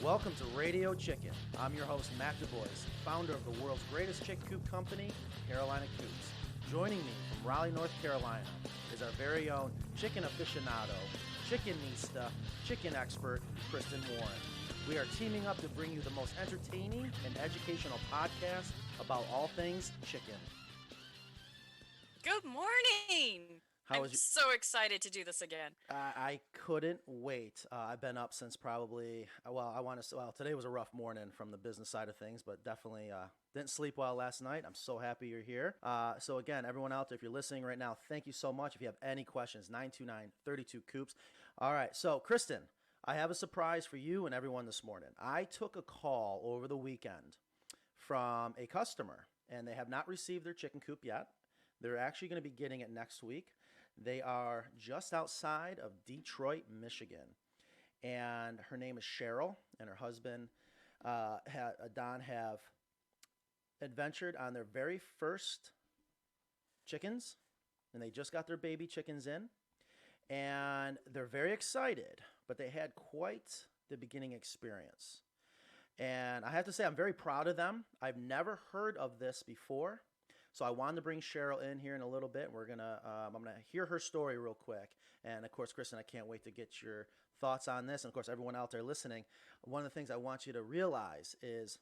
Welcome to Radio Chicken. I'm your host, Matt DuBoise, founder of the world's greatest chick coop company, Carolina Coops. Joining me from Raleigh, North Carolina, is our very own chicken aficionado, chickenista, chicken expert, Kristen Warren. We are teaming up to bring you the most entertaining and educational podcast about all things chicken. Good morning! How I'm was you? so excited to do this again. I couldn't wait. I've been up since probably, today was a rough morning from the business side of things, but definitely didn't sleep well last night. I'm so happy you're here. So again, everyone out there, if you're listening right now, thank you so much. If you have any questions, 929-32-COOPS. All right, so Kristen, I have a surprise for you and everyone this morning. I took a call over the weekend from a customer, and they have not received their chicken coop yet. They're actually going to be getting it next week. They are just outside of Detroit, Michigan. And her name is Cheryl, and her husband, Don, have adventured on their very first chickens. And they just got their baby chickens in. And they're very excited, but they had quite the beginning experience. And I have to say, I'm very proud of them. I've never heard of this before. So I wanted to bring Cheryl in here in a little bit. I'm gonna hear her story real quick. And of course, Kristen, I can't wait to get your thoughts on this. And of course, everyone out there listening, one of the things I want you to realize is,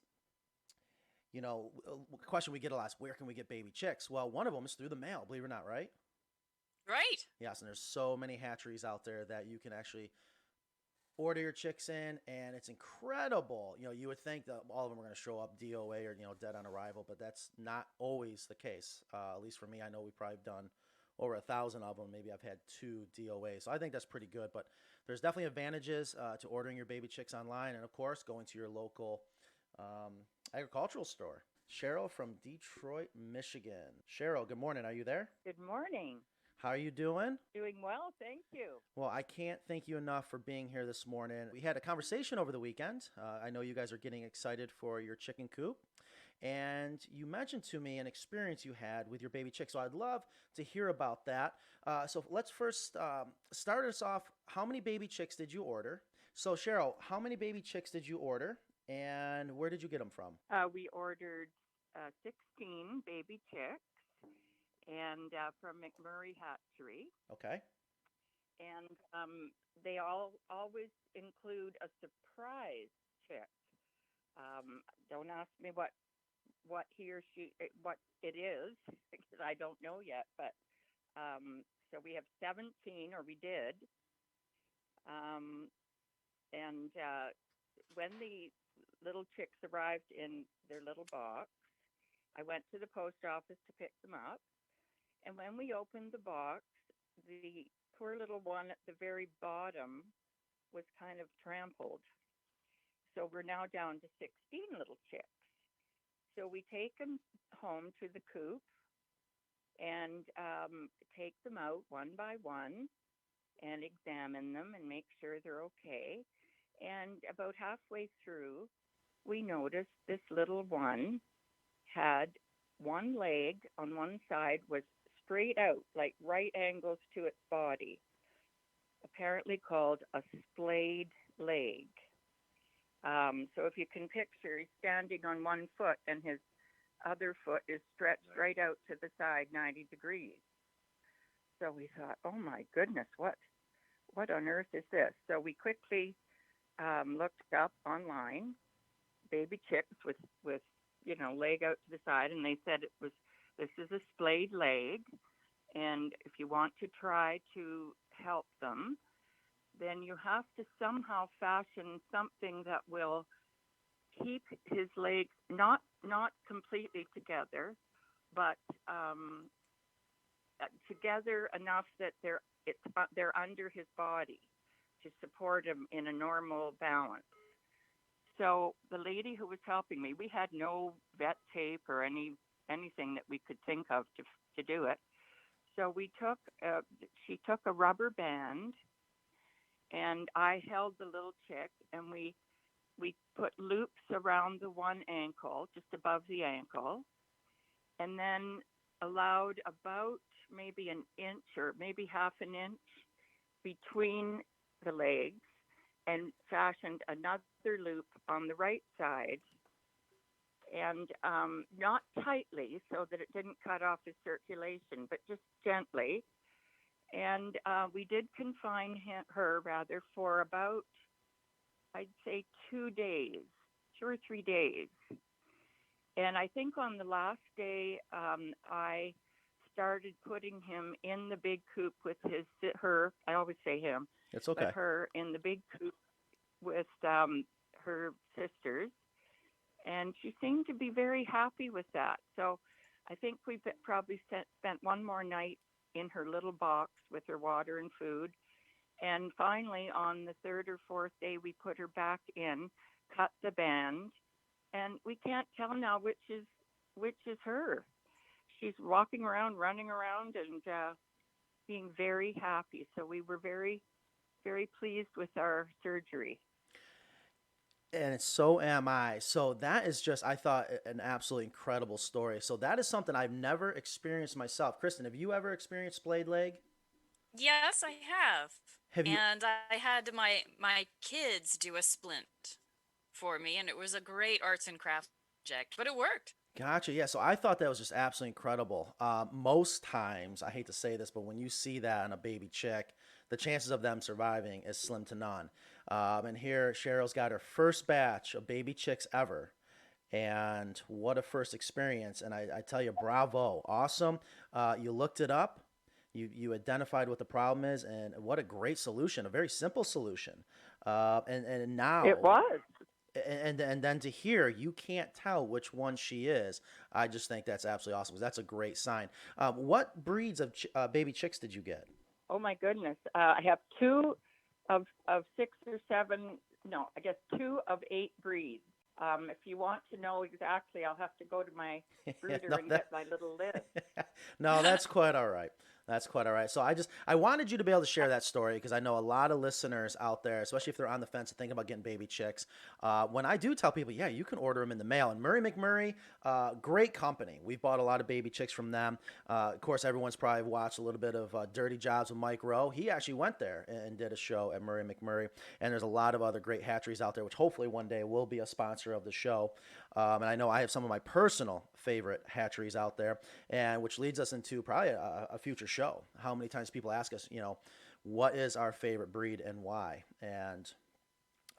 a question we get a lot is, where can we get baby chicks? Well, one of them is through the mail, believe it or not, right? Right? Yes, and there's so many hatcheries out there that you can actually order your chicks in, and it's incredible. You would think that all of them are going to show up DOA or dead on arrival, but that's not always the case. At least for me, I know we've probably done over 1,000 of them. Maybe I've had 2 DOA, so I think that's pretty good. But there's definitely advantages to ordering your baby chicks online, and of course going to your local agricultural store. Cheryl from Detroit, Michigan. Cheryl, good morning. Are you there? Good morning. How are you doing? Doing well, thank you. Well, I can't thank you enough for being here this morning. We had a conversation over the weekend. I know you guys are getting excited for your chicken coop. And you mentioned to me an experience you had with your baby chick. So I'd love to hear about that. So let's first start us off. How many baby chicks did you order? So Cheryl, how many baby chicks did you order? And where did you get them from? We ordered 16 baby chicks and from McMurray Hatchery. Okay. And they always include a surprise chick. Don't ask me what it is, because I don't know yet. But so we have 17, or we did. And when the little chicks arrived in their little box, I went to the post office to pick them up. And when we opened the box, the poor little one at the very bottom was kind of trampled. So we're now down to 16 little chicks. So we take them home to the coop and take them out one by one and examine them and make sure they're okay. And about halfway through, we noticed this little one had one leg on one side was straight out, like right angles to its body, apparently called a splayed leg. So if you can picture, he's standing on one foot and his other foot is stretched right out to the side 90 degrees. So we thought, oh my goodness, what on earth is this? So we quickly looked up online baby chicks with leg out to the side, and they said this is a splayed leg, and if you want to try to help them, then you have to somehow fashion something that will keep his legs not completely together, but together enough that they're under his body to support him in a normal balance. So the lady who was helping me, we had no vet tape or anything that we could think of to do it. So she took a rubber band, and I held the little chick, and we put loops around the one ankle, just above the ankle, and then allowed about maybe an inch or maybe half an inch between the legs, and fashioned another loop on the right side, and not tightly so that it didn't cut off his circulation, but just gently. And we did confine her rather for about, I'd say, 2 days, 2 or 3 days. And I think on the last day, I started putting him in the big coop with her. I always say him, It's okay. but her in the big coop with her sisters, and she seemed to be very happy with that. So I think we probably spent one more night in her little box with her water and food. And finally, on the third or fourth day, we put her back in, cut the band, and we can't tell now which is her. She's walking around, running around, and being very happy. So we were very, very pleased with our surgery. And so am I. So that is just, I thought, an absolutely incredible story. So that is something I've never experienced myself. Kristen, have you ever experienced splayed leg? Yes, I have. Have you? And I had my kids do a splint for me, and it was a great arts and crafts project, but it worked. Gotcha. Yeah. So I thought that was just absolutely incredible. Most times, I hate to say this, but when you see that in a baby chick, the chances of them surviving is slim to none. And here, Cheryl's got her first batch of baby chicks ever. And what a first experience. And I tell you, bravo. Awesome. You looked it up. You identified what the problem is, and what a great solution, a very simple solution. And now It was. and then to hear you can't tell which one she is, I just think that's absolutely awesome. 'Cause that's a great sign. What breeds of baby chicks did you get? Oh my goodness! I have two of 6 or 7. No, I guess 2 of 8 breeds. If you want to know exactly, I'll have to go to my brooder No, and get my little list. No, that's quite all right. That's quite all right. So I wanted you to be able to share that story because I know a lot of listeners out there, especially if they're on the fence and thinking about getting baby chicks. When I do tell people, yeah, you can order them in the mail. And Murray McMurray, great company. We've bought a lot of baby chicks from them. Of course, everyone's probably watched a little bit of Dirty Jobs with Mike Rowe. He actually went there and did a show at Murray McMurray. And there's a lot of other great hatcheries out there, which hopefully one day will be a sponsor of the show. And I know I have some of my personal favorite hatcheries out there, and which leads us into probably a future show. How many times people ask us, what is our favorite breed and why? And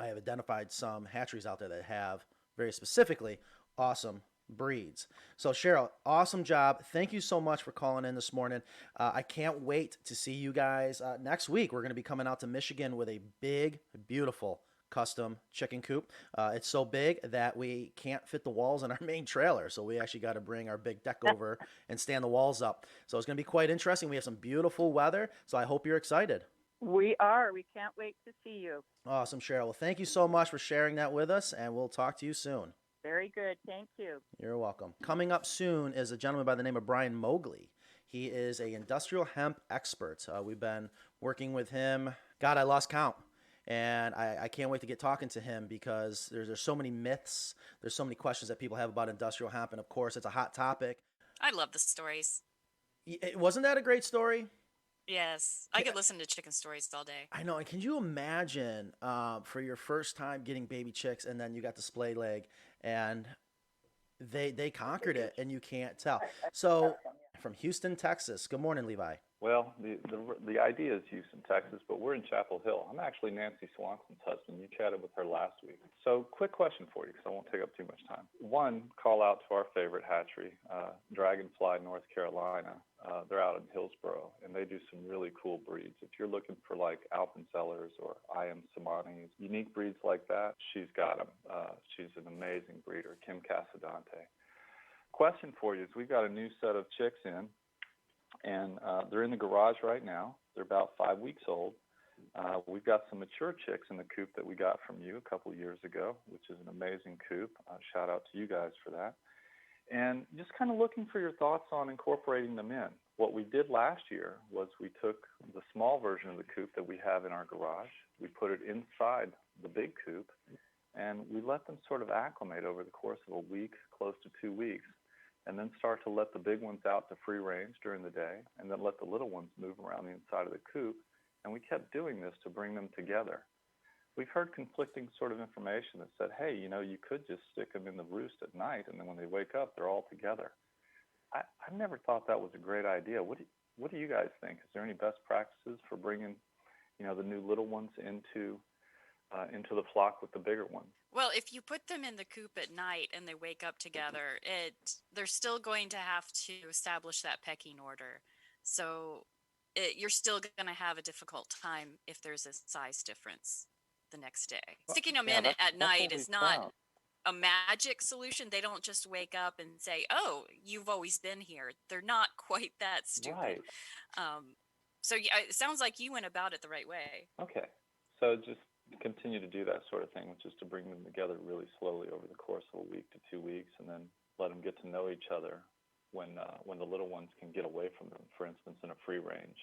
I have identified some hatcheries out there that have very specifically awesome breeds. So Cheryl, awesome job. Thank you so much for calling in this morning. I can't wait to see you guys next week. We're going to be coming out to Michigan with a big, beautiful custom chicken coop. It's so big that we can't fit the walls in our main trailer. So we actually got to bring our big deck over and stand the walls up. So it's going to be quite interesting. We have some beautiful weather. So I hope you're excited. We are. We can't wait to see you. Awesome, Cheryl. Well, thank you so much for sharing that with us, and we'll talk to you soon. Very good. Thank you. You're welcome. Coming up soon is a gentleman by the name of Brian Mogli. He is a industrial hemp expert. We've been working with him. God, I lost count. And I can't wait to get talking to him because there's so many myths. There's so many questions that people have about industrial hemp. And, of course, it's a hot topic. I love the stories. Wasn't that a great story? Yes. I could listen to chicken stories all day. I know. And can you imagine for your first time getting baby chicks and then you got the splay leg and they conquered it and you can't tell. So from Houston, Texas. Good morning, Levi. Well, the idea is Houston, Texas, but we're in Chapel Hill. I'm actually Nancy Swanson's husband. You chatted with her last week. So quick question for you, because I won't take up too much time. One, call out to our favorite hatchery, Dragonfly, North Carolina. They're out in Hillsboro, and they do some really cool breeds. If you're looking for like Alpensellers or I Am Samanis, unique breeds like that, she's got them. She's an amazing breeder, Kim Casadante. Question for you is we've got a new set of chicks in. And they're in the garage right now. They're about 5 weeks old. We've got some mature chicks in the coop that we got from you a couple of years ago, which is an amazing coop. Shout out to you guys for that. And just kind of looking for your thoughts on incorporating them in. What we did last year was we took the small version of the coop that we have in our garage. We put it inside the big coop, and we let them sort of acclimate over the course of a week, close to 2 weeks. And then start to let the big ones out to free range during the day, and then let the little ones move around the inside of the coop. And we kept doing this to bring them together. we've heard conflicting sort of information that said, hey, you could just stick them in the roost at night, and then when they wake up, they're all together. I've never thought that was a great idea. What do you guys think? Is there any best practices for bringing, the new little ones into the flock with the bigger ones? Well, if you put them in the coop at night and they wake up together, they're still going to have to establish that pecking order. So you're still going to have a difficult time if there's a size difference the next day. Sticking them in at night is not a magic solution. They don't just wake up and say, "Oh, you've always been here." They're not quite that stupid. Right. So yeah, it sounds like you went about it the right way. Okay. So just continue to do that sort of thing, which is to bring them together really slowly over the course of a week to 2 weeks, and then let them get to know each other when the little ones can get away from them, for instance, in a free range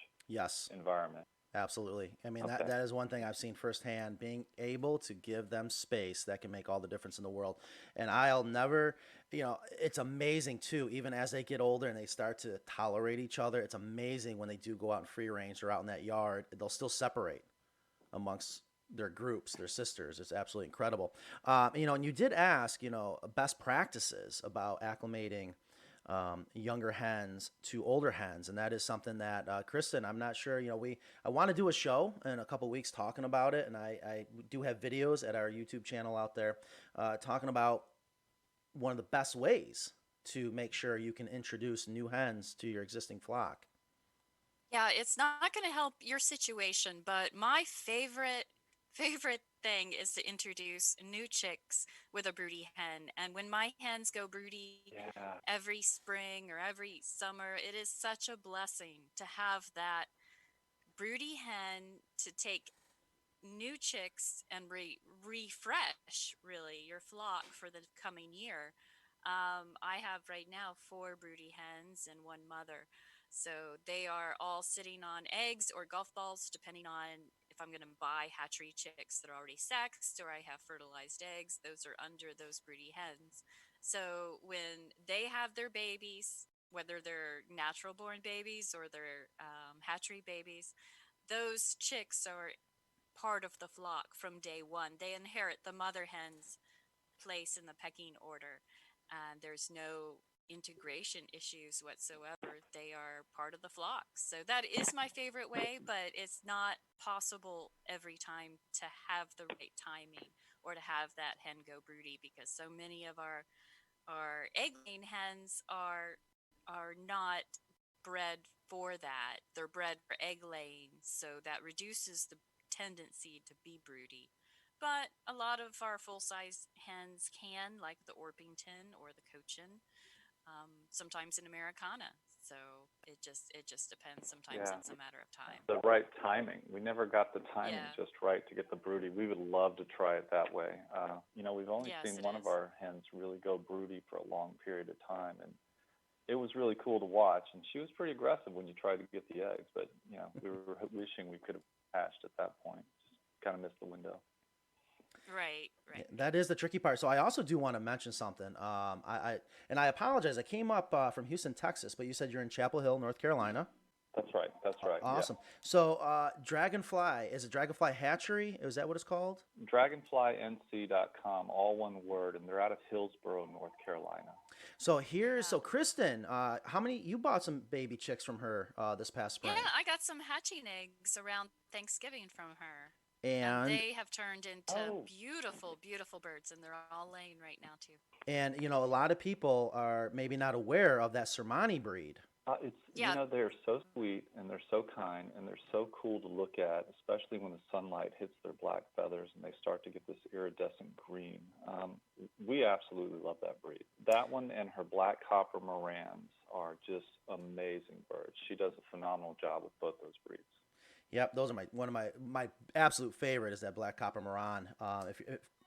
environment. Absolutely. I mean, that is one thing I've seen firsthand, being able to give them space that can make all the difference in the world. And I'll never, it's amazing too, even as they get older and they start to tolerate each other, it's amazing when they do go out in free range or out in that yard, they'll still separate amongst their groups, their sisters. It's absolutely incredible. And you did ask, best practices about acclimating younger hens to older hens, and that is something that Kristen, I'm not sure, I want to do a show in a couple weeks talking about it, and I do have videos at our YouTube channel out there talking about one of the best ways to make sure you can introduce new hens to your existing flock. Yeah, it's not going to help your situation, but my favorite thing is to introduce new chicks with a broody hen. And when my hens go broody every spring or every summer, it is such a blessing to have that broody hen to take new chicks and refresh really your flock for the coming year. I have right now 4 broody hens and 1 mother. So they are all sitting on eggs or golf balls, depending on if I'm going to buy hatchery chicks that are already sexed or I have fertilized eggs. Those are under those broody hens. So when they have their babies, whether they're natural born babies or they're hatchery babies, those chicks are part of the flock from day one. They inherit the mother hen's place in the pecking order, and there's no integration issues whatsoever. They are part of the flock. So that is my favorite way, but it's not possible every time to have the right timing or to have that hen go broody, because so many of our egg laying hens are not bred for that. They're bred for egg laying, so that reduces the tendency to be broody. But a lot of our full-size hens can, like the Orpington or the Cochin, sometimes in Americana. So it just depends. Sometimes it's a matter of time. The right timing. We never got the timing just right to get the broody. We would love to try it that way. We've only seen one of our hens really go broody for a long period of time, and it was really cool to watch. And she was pretty aggressive when you tried to get the eggs, but we were wishing we could have hatched at that point. Just kind of missed the window. Right. That is the tricky part. So I also do want to mention something. I apologize. I came up from Houston, Texas, but you said you're in Chapel Hill, North Carolina. That's right. Awesome. Yeah. So Dragonfly, is it Dragonfly Hatchery? Is that what it's called? DragonflyNC.com, all one word, and they're out of Hillsborough, North Carolina. So Kristen, you bought some baby chicks from her this past spring? Yeah, I got some hatching eggs around Thanksgiving from her. And they have turned into beautiful, beautiful birds, and they're all laying right now too. And a lot of people are maybe not aware of that Sermani breed. They're so sweet and they're so kind and they're so cool to look at, especially when the sunlight hits their black feathers and they start to get this iridescent green. We absolutely love that breed. That one and her black copper Morans are just amazing birds. She does a phenomenal job with both those breeds. Yep, those are one of my absolute favorite is that black copper Moran.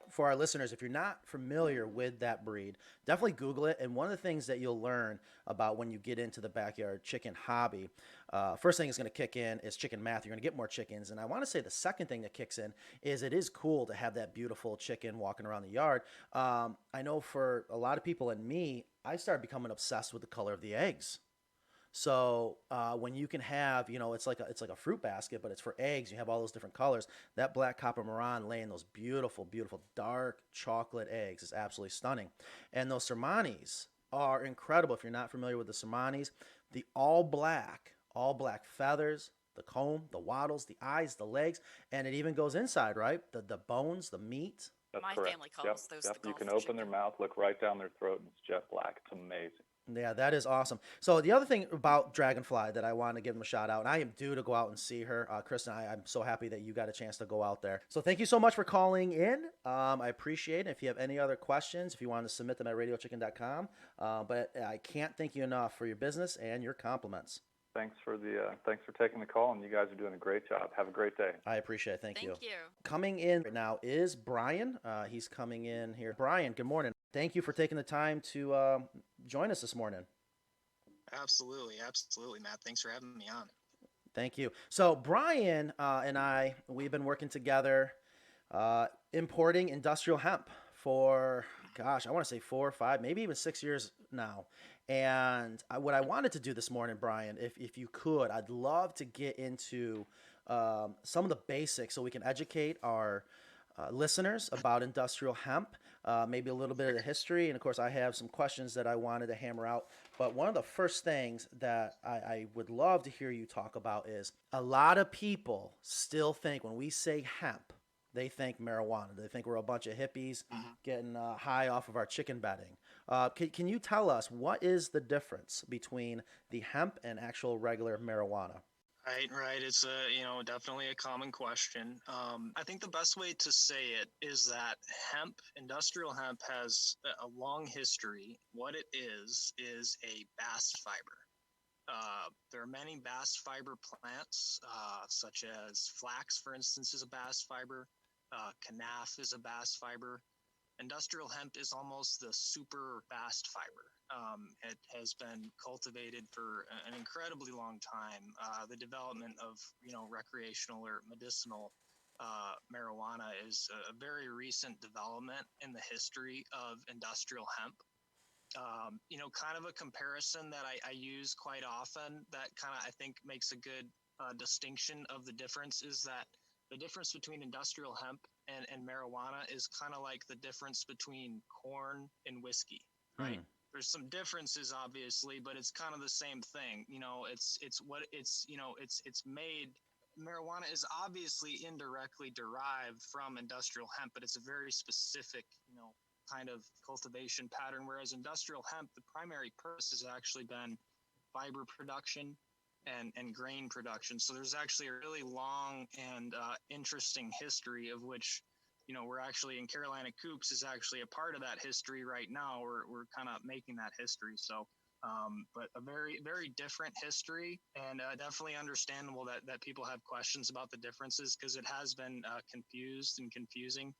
For our listeners, if you're not familiar with that breed, definitely Google it. And one of the things that you'll learn about when you get into the backyard chicken hobby, first thing is going to kick in is chicken math. You're going to get more chickens. And I want to say the second thing that kicks in is it is cool to have that beautiful chicken walking around the yard. I know for a lot of people and me, I started becoming obsessed with the color of the eggs. So when you can have, it's like a fruit basket, but it's for eggs. You have all those different colors. That black copper Maran laying those beautiful, beautiful dark chocolate eggs is absolutely stunning. And those Sermanis are incredible. If you're not familiar with the Sermanis, the all black feathers, the comb, the wattles, the eyes, the legs, and it even goes inside, right? The bones, the meat. That's My correct. family Yep, calls those yep. the You Gulf can open their chicken. mouth, look right down their throat, and it's jet black. It's amazing. Yeah, that is awesome. So the other thing about Dragonfly that I want to give them a shout out, and I am due to go out and see her, Kristen. I'm so happy that you got a chance to go out there. So thank you so much for calling in. I appreciate it. If you have any other questions, if you want to submit them at radiochicken.com. But I can't thank you enough for your business and your compliments. Thanks for taking the call, and you guys are doing a great job. Have a great day. I appreciate it. Thank you. Thank you. Coming in right now is Brian. He's coming in here. Brian, good morning. Thank you for taking the time to join us this morning. Absolutely, absolutely, Matt. Thanks for having me on. Thank you. So Brian and I, we've been working together, importing industrial hemp for, gosh, I want to say 4 or 5, maybe even 6 years now. And what I wanted to do this morning, Brian, if you could, I'd love to get into some of the basics so we can educate our listeners about industrial hemp, maybe a little bit of the history. And of course, I have some questions that I wanted to hammer out. But one of the first things that I would love to hear you talk about is a lot of people still think when we say hemp, they think marijuana. They think we're a bunch of hippies getting high off of our chicken bedding. Can you tell us what is the difference between the hemp and actual regular marijuana? Right. It's definitely a common question. I think the best way to say it is that industrial hemp has a long history. What it is a bast fiber. There are many bast fiber plants, such as flax, for instance, is a bast fiber. Canaf is a bast fiber. Industrial hemp is almost the super bast fiber. It has been cultivated for an incredibly long time. The development of recreational or medicinal marijuana is a very recent development in the history of industrial hemp. Kind of a comparison that I use quite often that kind of I think makes a good distinction of the difference is that the difference between industrial hemp and marijuana is kind of like the difference between corn and whiskey, right? There's some differences obviously, but it's kind of the same thing. It's made. Marijuana is obviously indirectly derived from industrial hemp, but it's a very specific, kind of cultivation pattern. Whereas industrial hemp, the primary purpose has actually been fiber production and grain production. So there's actually a really long and interesting history of which, we're actually in Carolina Coops is actually a part of that history right now. We're kind of making that history. So, but a very, very different history and definitely understandable that people have questions about the differences because it has been confused and confusing.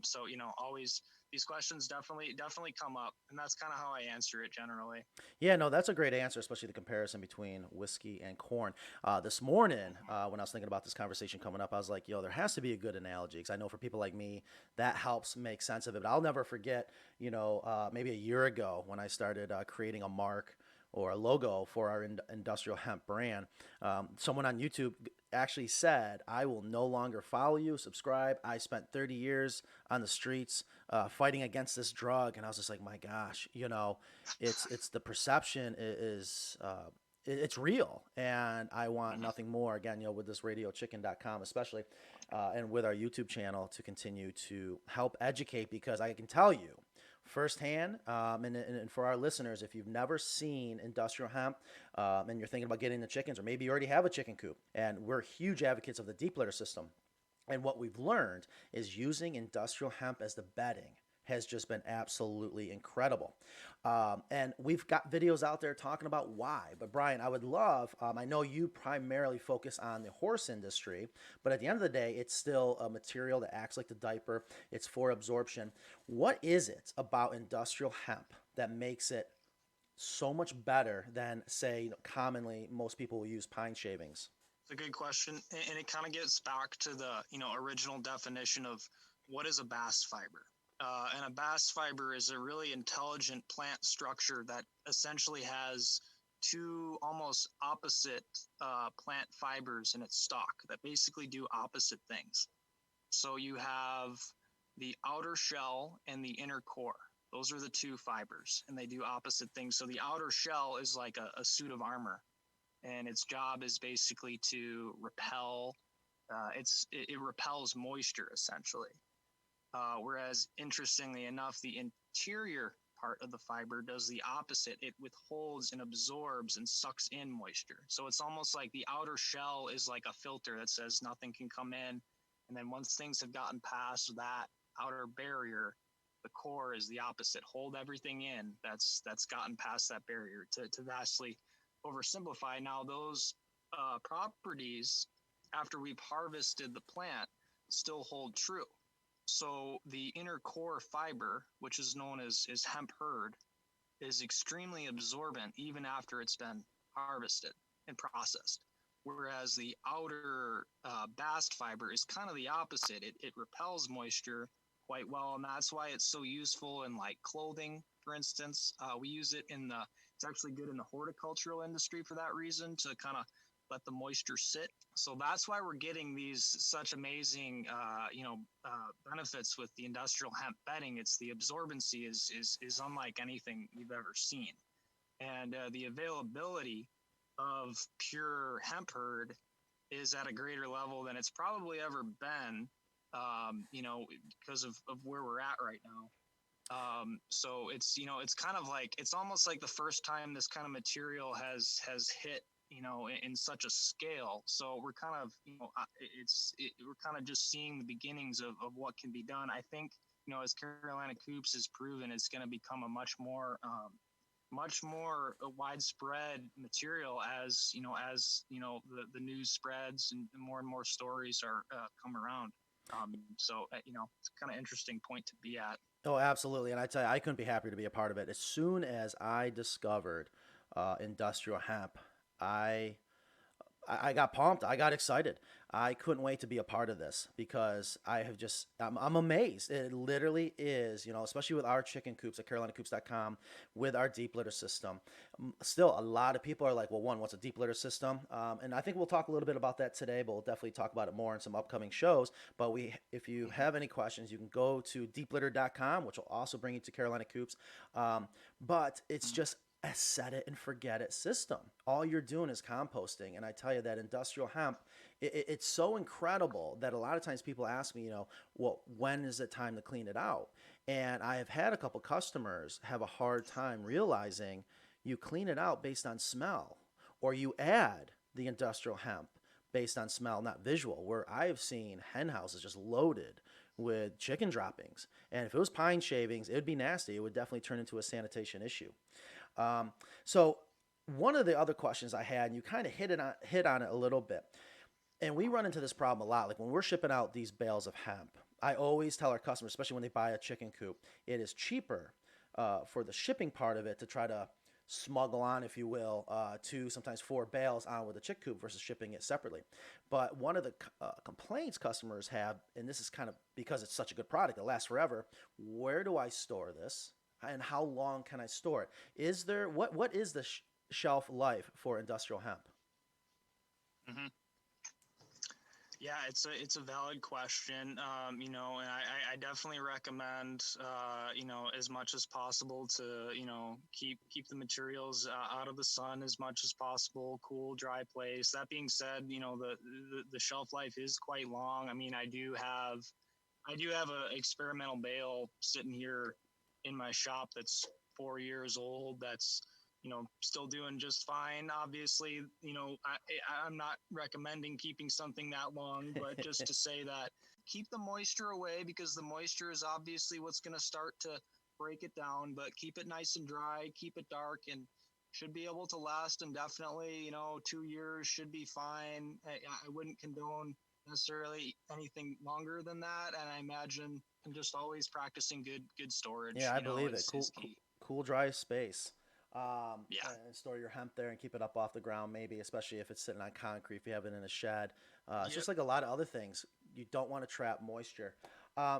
So, always these questions definitely come up, and that's kind of how I answer it generally. Yeah, no, that's a great answer, especially the comparison between whiskey and corn. This morning, when I was thinking about this conversation coming up, I was like, there has to be a good analogy because I know for people like me, that helps make sense of it. But I'll never forget, maybe a year ago when I started creating a mark or a logo for our industrial hemp brand. Someone on YouTube actually said, I will no longer follow you, subscribe. I spent 30 years on the streets fighting against this drug. And I was just like, my gosh, it's the perception is it's real. And I want nothing more, again, with this radiochicken.com especially, and with our YouTube channel to continue to help educate because I can tell you, firsthand, and for our listeners, if you've never seen industrial hemp and you're thinking about getting the chickens, or maybe you already have a chicken coop, and we're huge advocates of the deep litter system. And what we've learned is using industrial hemp as the bedding has just been absolutely incredible. And we've got videos out there talking about why. But Brian, I would love, I know you primarily focus on the horse industry, but at the end of the day, it's still a material that acts like the diaper. It's for absorption. What is it about industrial hemp that makes it so much better than, say, commonly most people will use pine shavings? It's a good question. And it kind of gets back to the, original definition of what is a bast fiber. And a bast fiber is a really intelligent plant structure that essentially has two almost opposite plant fibers in its stalk that basically do opposite things. So you have the outer shell and the inner core. Those are the two fibers, and they do opposite things. So the outer shell is like a suit of armor, and its job is basically to repel. It repels moisture essentially. Whereas, interestingly enough, the interior part of the fiber does the opposite. It withholds and absorbs and sucks in moisture. So it's almost like the outer shell is like a filter that says nothing can come in. And then once things have gotten past that outer barrier, the core is the opposite. Hold everything in that's gotten past that barrier, to vastly oversimplify. Now, those properties, after we've harvested the plant, still hold true. So the inner core fiber, which is known as hemp hurd, is extremely absorbent even after it's been harvested and processed. Whereas the outer bast fiber is kind of the opposite. It repels moisture quite well, and that's why it's so useful in like clothing, for instance. We use it it's actually good in the horticultural industry for that reason, to kind of let the moisture sit. So that's why we're getting these such amazing, benefits with the industrial hemp bedding. It's the absorbency is unlike anything you've ever seen, and the availability of pure hemp hurd is at a greater level than it's probably ever been, because of where we're at right now. So it's kind of like, it's almost like the first time this kind of material has hit, in such a scale. So we're kind of, we're kind of just seeing the beginnings of what can be done. I think, as Carolina Coops has proven, it's going to become a much more widespread material as the news spreads and more stories are come around. It's kind of interesting point to be at. Oh, absolutely. And I tell you, I couldn't be happier to be a part of it. As soon as I discovered industrial hemp, I got pumped. I got excited. I couldn't wait to be a part of this because I'm amazed. It literally is, especially with our chicken coops at carolinacoops.com, with our deep litter system. Still, a lot of people are like, well, one, what's a deep litter system? And I think we'll talk a little bit about that today, but we'll definitely talk about it more in some upcoming shows. But if you have any questions, you can go to deeplitter.com, which will also bring you to Carolina Coops. But it's just a set it and forget it system. All you're doing is composting. And I tell you that industrial hemp, it's so incredible that a lot of times people ask me, well, when is it time to clean it out? And I have had a couple customers have a hard time realizing you clean it out based on smell, or you add the industrial hemp based on smell, not visual, where I've seen hen houses just loaded with chicken droppings. And if it was pine shavings, it would be nasty. It would definitely turn into a sanitation issue. So one of the other questions I had, and you kind of hit on it a little bit, and we run into this problem a lot. Like when we're shipping out these bales of hemp, I always tell our customers, especially when they buy a chicken coop, it is cheaper for the shipping part of it to try to smuggle on, if you will, 2, sometimes 4 bales on with a chick coop versus shipping it separately. But one of the complaints customers have, and this is kind of because it's such a good product, it lasts forever, where do I store this? And how long can I store it? Is there what is the shelf life for industrial hemp? Mm-hmm. Yeah, it's a valid question. And I definitely recommend, as much as possible to, keep the materials out of the sun as much as possible, cool, dry place. That being said, the shelf life is quite long. I mean, I do have a experimental bale sitting here in my shop that's 4 years old. That's, still doing just fine. Obviously, I'm not recommending keeping something that long, but just to say that keep the moisture away, because the moisture is obviously what's going to start to break it down, but keep it nice and dry, keep it dark, and should be able to last indefinitely. 2 years should be fine. I wouldn't condone necessarily anything longer than that, and I imagine just always practicing good storage. Yeah, I believe it. Cool, dry space. And store your hemp there and keep it up off the ground, maybe, especially if it's sitting on concrete, if you have it in a shed. It's just like a lot of other things. You don't want to trap moisture.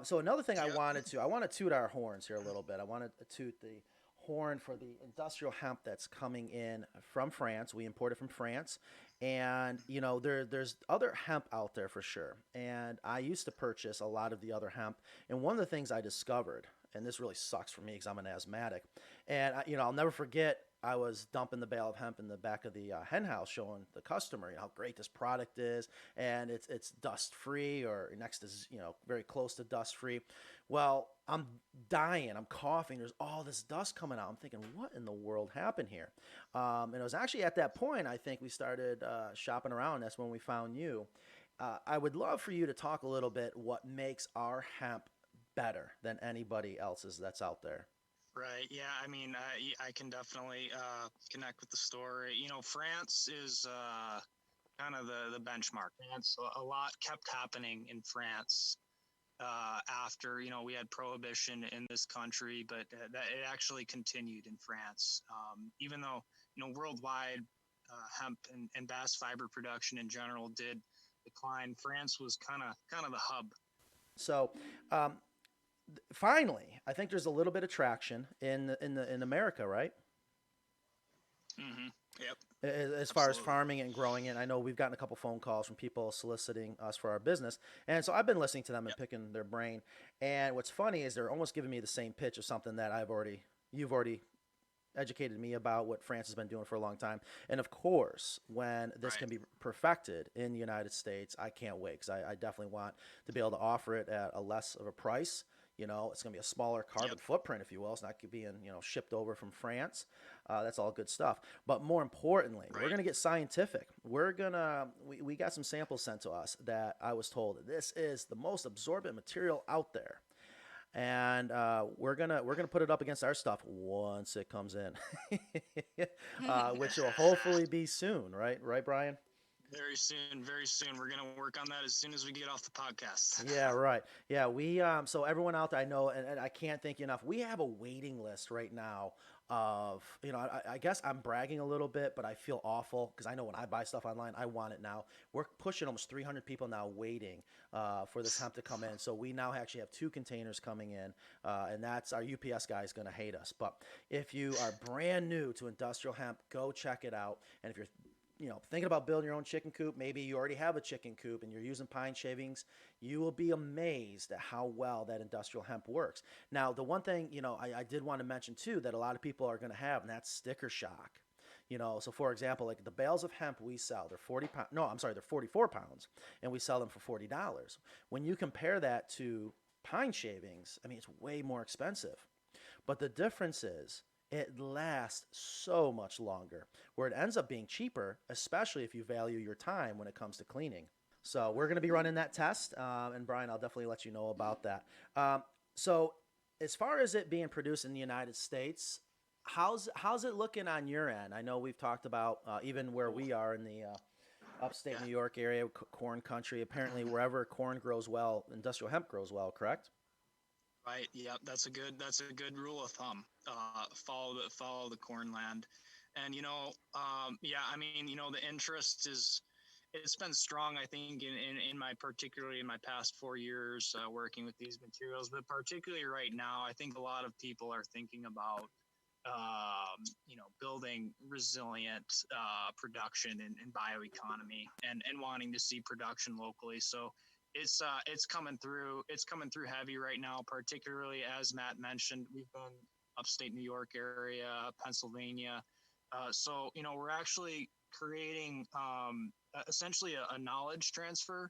So another thing I want to toot our horns here a little bit. I want to toot the horn for the industrial hemp that's coming in from France. We import it from France. And, you know, there's other hemp out there for sure. And I used to purchase a lot of the other hemp. And one of the things I discovered, and this really sucks for me because I'm an asthmatic, and, you know, I'll never forget, I was dumping the bale of hemp in the back of the hen house, showing the customer, you know, how great this product is, and it's dust free, or next is, you know, very close to dust free. Well, I'm dying, I'm coughing. There's all this dust coming out. I'm thinking, what in the world happened here? And it was actually at that point I think we started shopping around. That's when we found you. I would love for you to talk a little bit what makes our hemp better than anybody else's that's out there. Right. Yeah. I mean, I can definitely connect with the story. You know, France is kind of the benchmark. France, a lot kept happening in France after, you know, we had prohibition in this country, but that it actually continued in France. Even though, you know, worldwide hemp and bass fiber production in general did decline, France was kind of the hub. So, finally, I think there's a little bit of traction in America, right? Mm-hmm. Yep. As far as Absolutely. farming and growing it. I know we've gotten a couple phone calls from people soliciting us for our business, and so I've been listening to them and Yep. picking their brain. And what's funny is they're almost giving me the same pitch of something that you've already educated me about, what France has been doing for a long time. And of course, when this Right. can be perfected in the United States, I can't wait, because I definitely want to be able to offer it at a less of a price. You know, it's going to be a smaller carbon Yep. footprint, if you will. It's not being, you know, shipped over from France. That's all good stuff. But more importantly, we're Right. going to get scientific. We got some samples sent to us that I was told this is the most absorbent material out there. And we're gonna put it up against our stuff once it comes in, which will hopefully be soon, right? Right, Brian? Very soon, very soon. We're gonna work on that as soon as we get off the podcast. Yeah, right. Yeah, we so everyone out there, I know, and I can't thank you enough. We have a waiting list right now of, you know, I guess I'm bragging a little bit, but I feel awful because I know when I buy stuff online, I want it now. We're pushing almost 300 people now waiting for this hemp to come in. So we now actually have 2 containers coming in, and that's our UPS guy is going to hate us. But if you are brand new to industrial hemp, go check it out. And if you're, you know, thinking about building your own chicken coop, maybe you already have a chicken coop and you're using pine shavings, you will be amazed at how well that industrial hemp works. Now, the one thing, you know, I did want to mention too, that a lot of people are going to have, and that's sticker shock. You know, so for example, like the bales of hemp we sell, they're 40 pounds. No, I'm sorry, they're 44 pounds, and we sell them for $40. When you compare that to pine shavings, I mean, it's way more expensive. But the difference is it lasts so much longer, where it ends up being cheaper, especially if you value your time when it comes to cleaning. So we're going to be running that test, and Brian, I'll definitely let you know about that. So as far as it being produced in the United States, how's it looking on your end? I know we've talked about even where we are in the upstate Yeah. New York area, corn country. Apparently, wherever corn grows well, industrial hemp grows well. Correct? Right. Yeah. That's a good rule of thumb. Follow the corn land, and you know, yeah. I mean, you know, the interest is it's been strong. I think in my particularly in my past 4 years working with these materials, but particularly right now, I think a lot of people are thinking about you know, building resilient production and bioeconomy and wanting to see production locally. So it's coming through. It's coming through heavy right now, particularly as Matt mentioned. We've been upstate New York area, Pennsylvania. So you know, we're actually creating essentially a knowledge transfer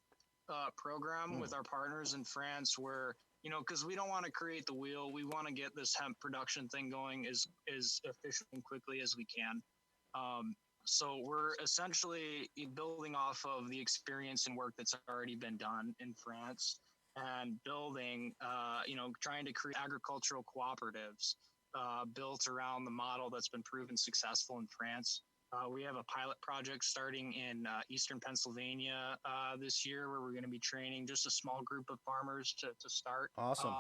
program with our partners in France, where you know, because we don't want to create the wheel. We want to get this hemp production thing going as efficiently and quickly as we can. So we're essentially building off of the experience and work that's already been done in France, and building, you know, trying to create agricultural cooperatives built around the model that's been proven successful in France. We have a pilot project starting in eastern Pennsylvania this year, where we're going to be training just a small group of farmers to start. Awesome.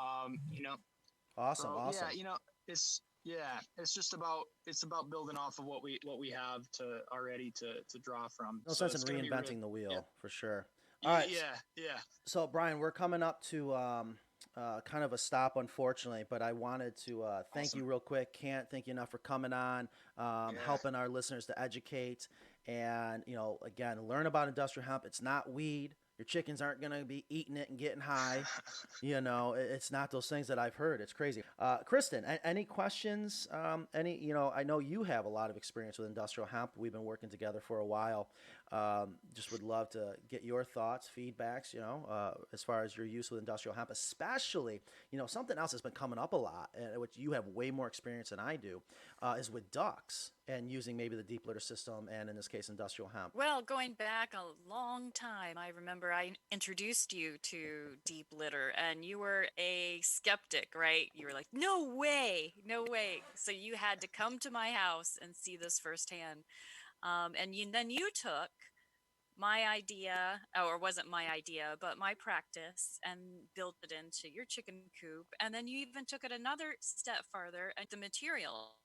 You know, Awesome. so Awesome. yeah, you know, it's just about building off of what we have to already to draw from. No So sense in it's going to be reinventing the wheel, yeah, for sure. All right. yeah, yeah. So, Brian, we're coming up to kind of a stop, unfortunately, but I wanted to thank Awesome. you real quick. Can't thank you enough for coming on, Yeah. helping our listeners to educate and, again, learn about industrial hemp. It's not weed. Your chickens aren't going to be eating it and getting high. It's not those things that I've heard. It's crazy. Kristen, any questions? I know you have a lot of experience with industrial hemp. We've been working together for a while. Just would love to get your thoughts, feedbacks, as far as your use with industrial hemp, especially, something else that's been coming up a lot, and which you have way more experience than I do, is with ducks and using maybe the deep litter system and in this case, industrial hemp. Well, going back a long time, I remember I introduced you to deep litter and you were a skeptic, right? You were like, no way, no way. So you had to come to my house and see this firsthand. Then you took my idea, or wasn't my idea, but my practice, and built it into your chicken coop. And then you even took it another step farther at the material,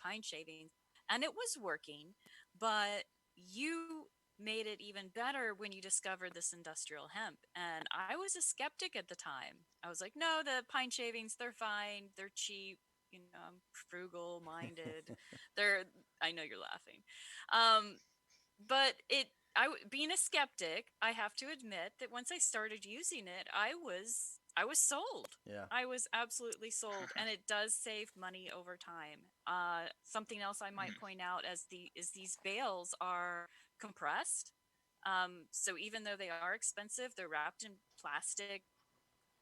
pine shavings, and it was working. But you made it even better when you discovered this industrial hemp. And I was a skeptic at the time. I was like, no, the pine shavings, they're fine, they're cheap. I'm frugal minded. They're, I know you're laughing. Um, but being a skeptic, I have to admit that once I started using it, I was sold. Yeah. I was absolutely sold, and it does save money over time. Something else I might point out is these bales are compressed. So even though they are expensive, they're wrapped in plastic,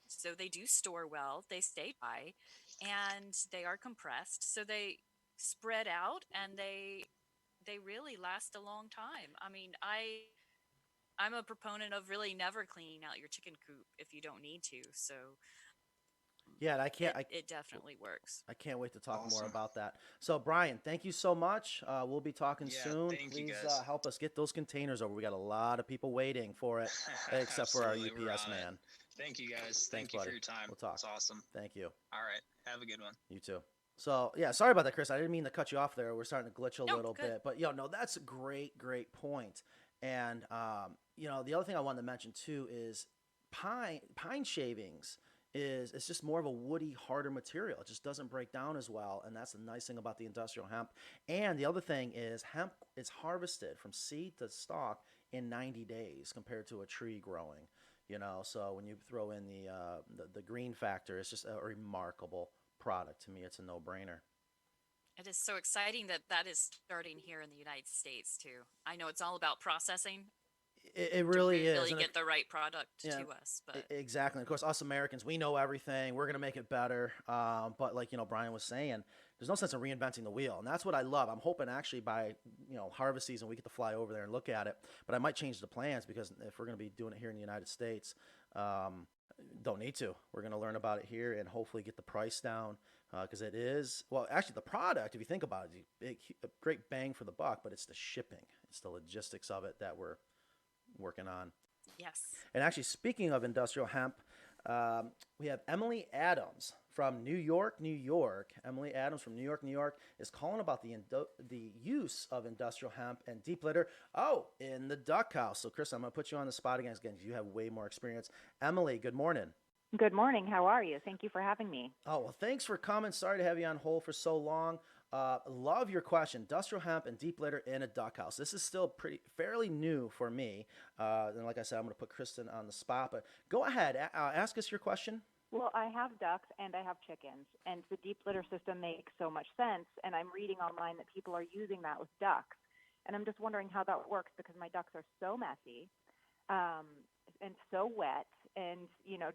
so they do store well. They stay dry, and they are compressed, so they spread out, and they really last a long time. I mean, I'm a proponent of really never cleaning out your chicken coop if you don't need to. So Yeah, and it definitely works. I can't wait to talk more Awesome. about that. So, Brian, thank you so much. We'll be talking Yeah. soon. Thank you, Please guys. help us get those containers over. We got a lot of people waiting for it, except for our Absolutely. We're UPS on it. man. Thank you, guys. Thanks, Thank you for buddy. your time. We'll talk. It's awesome. Thank you. All right. Have a good one. You too. So, yeah, sorry about that, Chris. I didn't mean to cut you off there. We're starting to glitch a No, little good. bit. But, no, that's a great, great point. And, the other thing I wanted to mention, too, is pine shavings is it's just more of a woody, harder material. It just doesn't break down as well, and that's the nice thing about the industrial hemp. And the other thing is hemp is harvested from seed to stalk in 90 days compared to a tree growing. So when you throw in the green factor, it's just a remarkable product. To me, it's a no-brainer. It is so exciting that that is starting here in the United States too. I know it's all about processing It to really is. really And get the right product yeah, to us, but exactly. Of course, us Americans, we know everything. We're gonna make it better. But like Brian was saying, there's no sense in reinventing the wheel, and that's what I love. I'm hoping actually by harvest season we get to fly over there and look at it. But I might change the plans because if we're gonna be doing it here in the United States, um, don't need to. We're gonna learn about it here and hopefully get the price down because it is well. Actually, the product, if you think about it, is a great bang for the buck. But it's the shipping, it's the logistics of it that we're working on. yes. And actually, speaking of industrial hemp, we have Emily Adams from New York, New York. Emily Adams from New York, New York is calling about the use of industrial hemp and deep litter. Oh, in the duck house. So, Chris, I'm going to put you on the spot again. Again, you have way more experience. Emily, good morning. Good morning. How are you? Thank you for having me. Oh, well, thanks for coming. Sorry to have you on hold for so long. Love your question. Industrial hemp and deep litter in a duck house. This is still fairly new for me. And like I said, I'm going to put Kristen on the spot. But go ahead. Ask us your question. Well, I have ducks and I have chickens, and the deep litter system makes so much sense. And I'm reading online that people are using that with ducks. And I'm just wondering how that works because my ducks are so messy and so wet. And,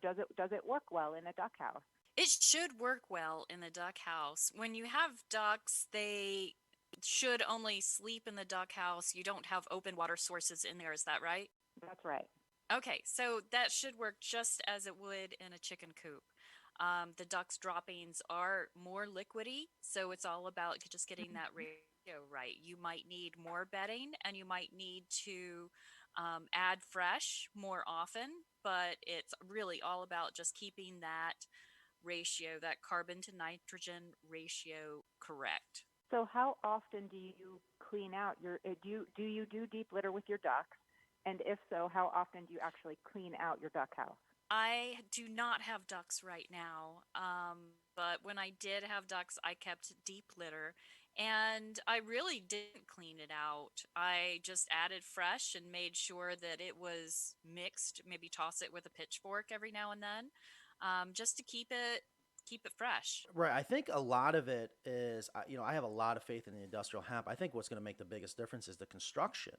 does it work well in a duck house? It should work well in the duck house. When you have ducks, they should only sleep in the duck house. You don't have open water sources in there. Is that right? That's right. Okay, so that should work just as it would in a chicken coop. The duck's droppings are more liquidy, so it's all about just getting that ratio right. You might need more bedding and you might need to add fresh more often, but it's really all about just keeping that ratio, that carbon to nitrogen ratio correct. So how often do you clean out your do you do deep litter with your ducks? And if so, how often do you actually clean out your duck house? I do not have ducks right now. But when I did have ducks, I kept deep litter and I really didn't clean it out. I just added fresh and made sure that it was mixed, maybe toss it with a pitchfork every now and then, just to keep it fresh. Right. I think a lot of it is, I have a lot of faith in the industrial hemp. I think what's going to make the biggest difference is the construction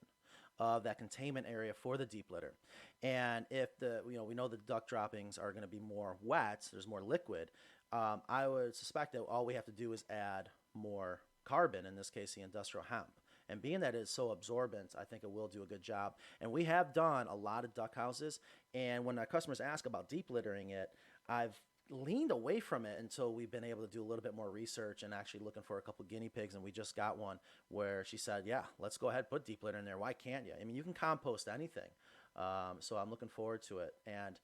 of that containment area for the deep litter. And if we know the duck droppings are going to be more wet, there's more liquid. I would suspect that all we have to do is add more carbon, in this case, the industrial hemp. And being that it's so absorbent, I think it will do a good job. And we have done a lot of duck houses. And when our customers ask about deep littering it, I've leaned away from it until we've been able to do a little bit more research and actually looking for a couple guinea pigs. And we just got one where she said, yeah, let's go ahead, put deep litter in there. Why can't you? I mean, you can compost anything. So I'm looking forward to it. And,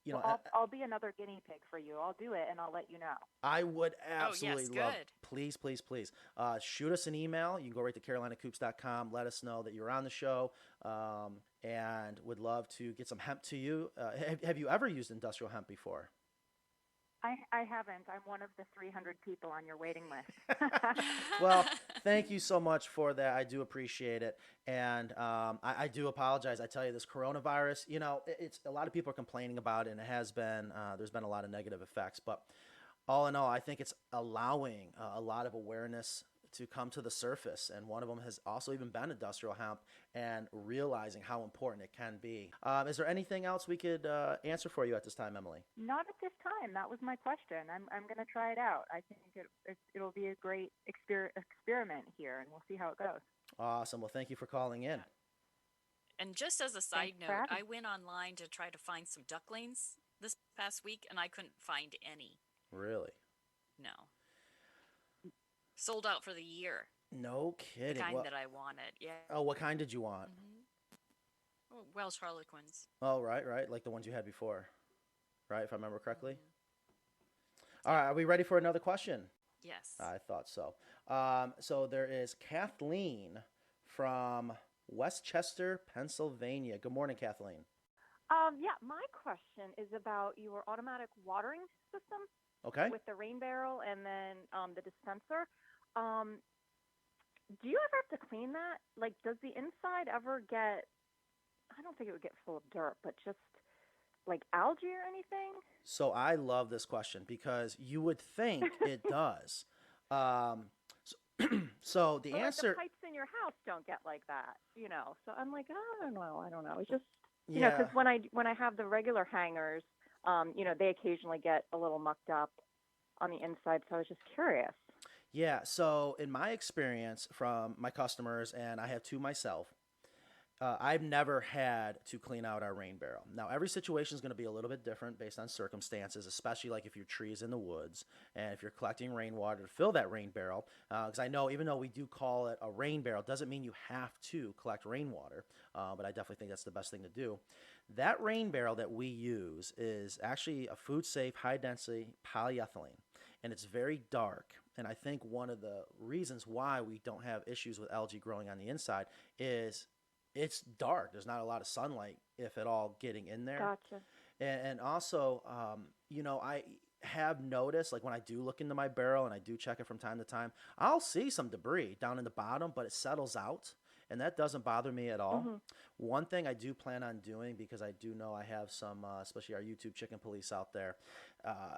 Well, I'll be another guinea pig for you. I'll do it and I'll let you know. I would absolutely yes, love, good. please, please, please, shoot us an email. You can go right to carolinacoops.com. Let us know that you're on the show, and would love to get some hemp to you. Have you ever used industrial hemp before? I haven't. I'm one of the 300 people on your waiting list. Well, thank you so much for that. I do appreciate it. And I do apologize. I tell you, this coronavirus, it's a lot of people are complaining about it, and it has been, there's been a lot of negative effects. But all in all, I think it's allowing a lot of awareness to come to the surface. And one of them has also even been industrial hemp and realizing how important it can be. Is there anything else we could answer for you at this time, Emily? Not at this time. That was my question. I'm going to try it out. I think it'll be a great experiment here, and we'll see how it goes. Awesome. Well, thank you for calling in. And just as a side Thanks for note, having I went online to try to find some ducklings this past week and I couldn't find any. Really? No. Sold out for the year. No The kidding. kind Well, that I wanted. Yeah. oh, what kind did you want? Oh, Welsh Harlequins. Oh, right. Like the ones you had before, right? If I remember correctly. Mhm. All right. Are we ready for another question? Yes. I thought so. So there is Kathleen from Westchester, Pennsylvania. Good morning, Kathleen. Yeah, my question is about your automatic watering system Okay. with the rain barrel and then the dispenser. Do you ever have to clean that? Like, does the inside ever get, I don't think it would get full of dirt, but just like algae or anything? So I love this question because you would think it does. So the Or like the answer, pipes in your house don't get like that, So I'm like, I don't know. It's just, yeah. because when I have the regular hangers, they occasionally get a little mucked up on the inside. So I was just curious. Yeah, so in my experience from my customers, and I have two myself, I've never had to clean out our rain barrel. Now, every situation is going to be a little bit different based on circumstances, especially like if your tree is in the woods and if you're collecting rainwater to fill that rain barrel. Because I know even though we do call it a rain barrel, doesn't mean you have to collect rainwater, but I definitely think that's the best thing to do. That rain barrel that we use is actually a food-safe, high-density polyethylene, and it's very dark. And I think one of the reasons why we don't have issues with algae growing on the inside is it's dark. There's not a lot of sunlight, if at all, getting in there. Gotcha. And also, I have noticed, like when I do look into my barrel and I do check it from time to time, I'll see some debris down in the bottom, but it settles out. And that doesn't bother me at all. Mm-hmm. One thing I do plan on doing, because I do know I have some, especially our YouTube chicken police out there,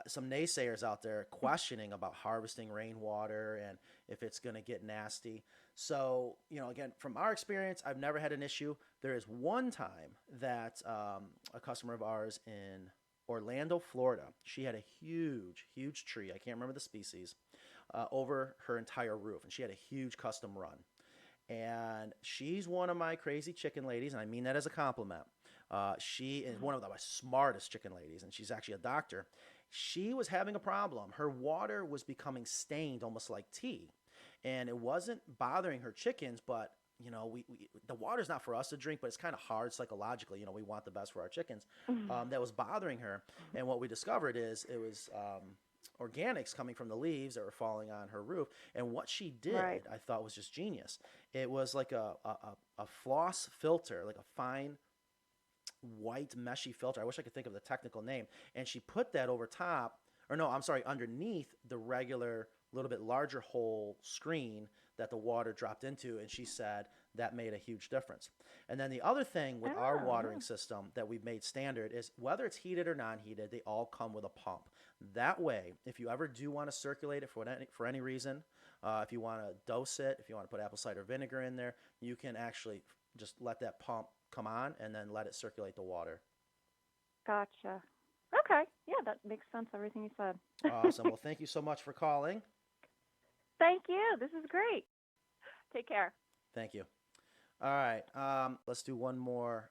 some naysayers out there questioning about harvesting rainwater and if it's going to get nasty. So, again, from our experience, I've never had an issue. There is one time that a customer of ours in Orlando, Florida, she had a huge, huge tree. I can't remember the species, over her entire roof. And she had a huge custom run. And she's one of my crazy chicken ladies, and I mean that as a compliment. She is one of the smartest chicken ladies, and she's actually a doctor. She was having a problem. Her water was becoming stained almost like tea, and it wasn't bothering her chickens, but the water's not for us to drink, but it's kind of hard psychologically. We want the best for our chickens. That was bothering her, and what we discovered is it was organics coming from the leaves that were falling on her roof. And what she did, Right. I thought was just genius. It was like a floss filter, like a fine white meshy filter. I wish I could think of the technical name. And she put that over top, or no, I'm sorry, underneath the regular, little bit larger hole screen that the water dropped into. And she said that made a huge difference. And then the other thing with our watering system that we've made standard is whether it's heated or non-heated, they all come with a pump. That way, if you ever do want to circulate it for any reason, if you want to dose it, if you want to put apple cider vinegar in there, you can actually just let that pump come on and then let it circulate the water. Gotcha. Okay. Yeah, that makes sense, everything you said. Awesome. Well, thank you so much for calling. Thank you. This is great. Take care. Thank you. All right. Let's do one more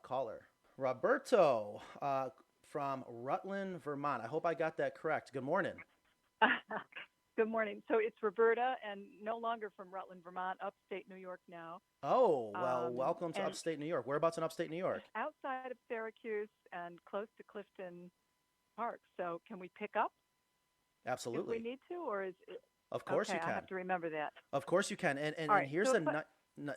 caller. Roberto from Rutland, Vermont. I hope I got that correct. Good morning. Good morning. So it's Roberta, and no longer from Rutland, Vermont, upstate New York now. Oh, well, welcome to upstate New York. Whereabouts in upstate New York? Outside of Syracuse and close to Clifton Park. So can we pick up? Absolutely. If we need to, or is it? Of course okay, you can. I have to remember that. Of course you can. And right, here's so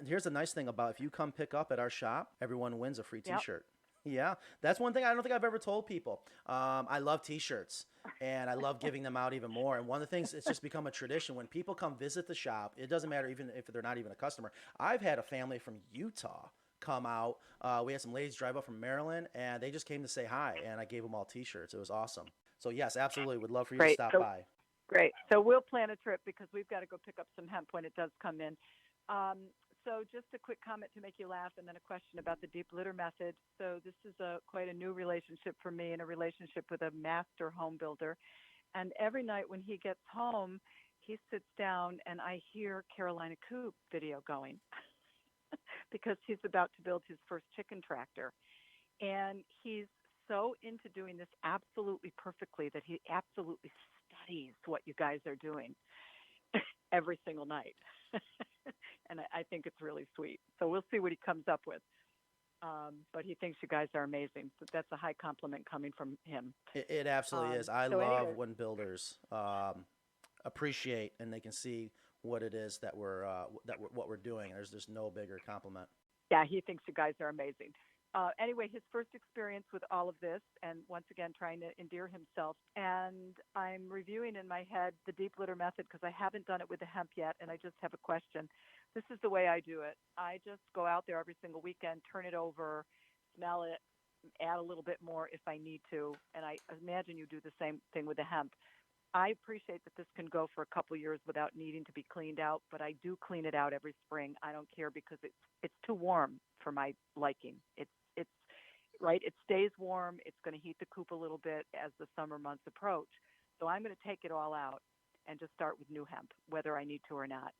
here's the nice thing about if you come pick up at our shop, everyone wins a free Yep. T-shirt. Yeah, that's one thing I don't think I've ever told people. I love T-shirts, and I love giving them out even more. And one of the things, it's just become a tradition. When people come visit the shop, it doesn't matter even if they're not even a customer. I've had a family from Utah come out. We had some ladies drive up from Maryland, and they just came to say hi, and I gave them all T-shirts. It was awesome. So yes, absolutely, would love for you to stop by. Great. So we'll plan a trip because we've got to go pick up some hemp when it does come in. So just a quick comment to make you laugh, and then a question about the deep litter method. So this is quite a new relationship for me, and a relationship with a master home builder. And every night when he gets home, he sits down and I hear Carolina Coop video going because he's about to build his first chicken tractor. And he's so into doing this absolutely perfectly that he absolutely studies what you guys are doing every single night. And I think it's really sweet. So we'll see what he comes up with. But he thinks you guys are amazing. So that's a high compliment coming from him. It absolutely is. I so love anyway. when builders appreciate and they can see what it is that what we're doing. There's just no bigger compliment. Yeah, he thinks you guys are amazing. Anyway, his first experience with all of this, and once again, trying to endear himself. And I'm reviewing in my head the deep litter method because I haven't done it with the hemp yet, and I just have a question. This is the way I do it. I just go out there every single weekend, turn it over, smell it, add a little bit more if I need to, and I imagine you do the same thing with the hemp. I appreciate that this can go for a couple of years without needing to be cleaned out, but I do clean it out every spring. I don't care because it's too warm for my liking. It's right. It stays warm. It's going to heat the coop a little bit as the summer months approach. So I'm going to take it all out and just start with new hemp, whether I need to or not,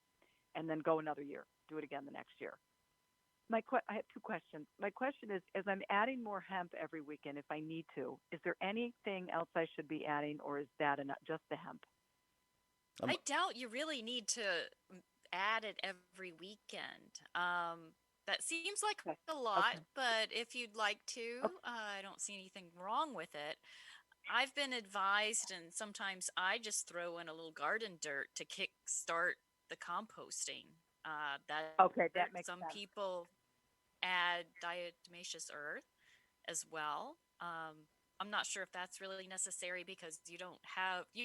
and then go another year. Do it again the next year. I have two questions. My question is, as I'm adding more hemp every weekend, if I need to, is there anything else I should be adding, or is that just the hemp? I doubt you really need to add it every weekend. That seems like a lot, but if you'd like to, I don't see anything wrong with it. I've been advised, and sometimes I just throw in a little garden dirt to kickstart the composting. That makes some sense. people add diatomaceous earth as well. I'm not sure if that's really necessary because you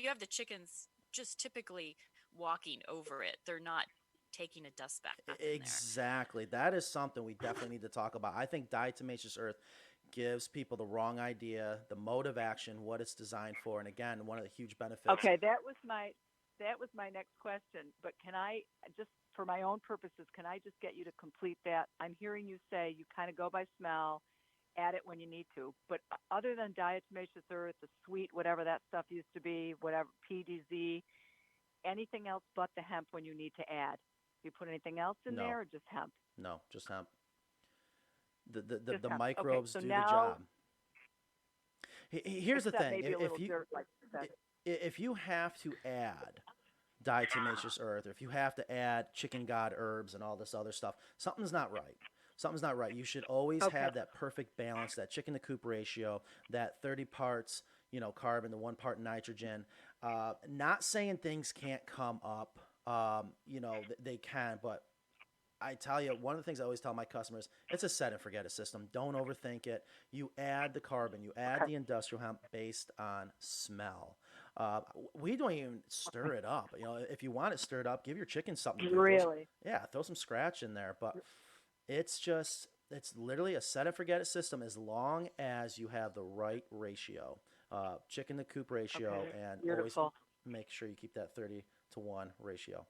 have the chickens just typically walking over it. They're not taking a dust bath in there. Exactly. That is something we definitely need to talk about. I think diatomaceous earth gives people the wrong idea, the mode of action, what it's designed for, and again, one of the huge benefits. Okay, that was my next question. But can I just, for my own purposes, can I just get you to complete that? I'm hearing you say you kind of go by smell, add it when you need to. But other than diatomaceous earth, the sweet, whatever that stuff used to be, whatever PDZ, anything else but the hemp when you need to add? Do you put anything else in there, or just hemp? No, just hemp. The hemp. microbes Okay, so do now, the job. Here's the thing: maybe a little dirt, like you said. if you have to add diatomaceous earth, or if you have to add chicken god herbs and all this other stuff, something's not right. Something's not right. You should always have that perfect balance, that chicken to coop ratio, that 30 parts, carbon to 1 part nitrogen. Not saying things can't come up. They can, but I tell you, one of the things I always tell my customers, it's a set and forget it system. Don't overthink it. You add the carbon, you add Okay. the industrial hemp based on smell. We don't even stir it up. You know, if you want it stirred up, give your chicken something to do. Really? Yeah, throw some scratch in there. But it's literally a set and forget it system as long as you have the right ratio, chicken to coop ratio, Okay. and always Beautiful. make sure you keep that 30-to-1 ratio.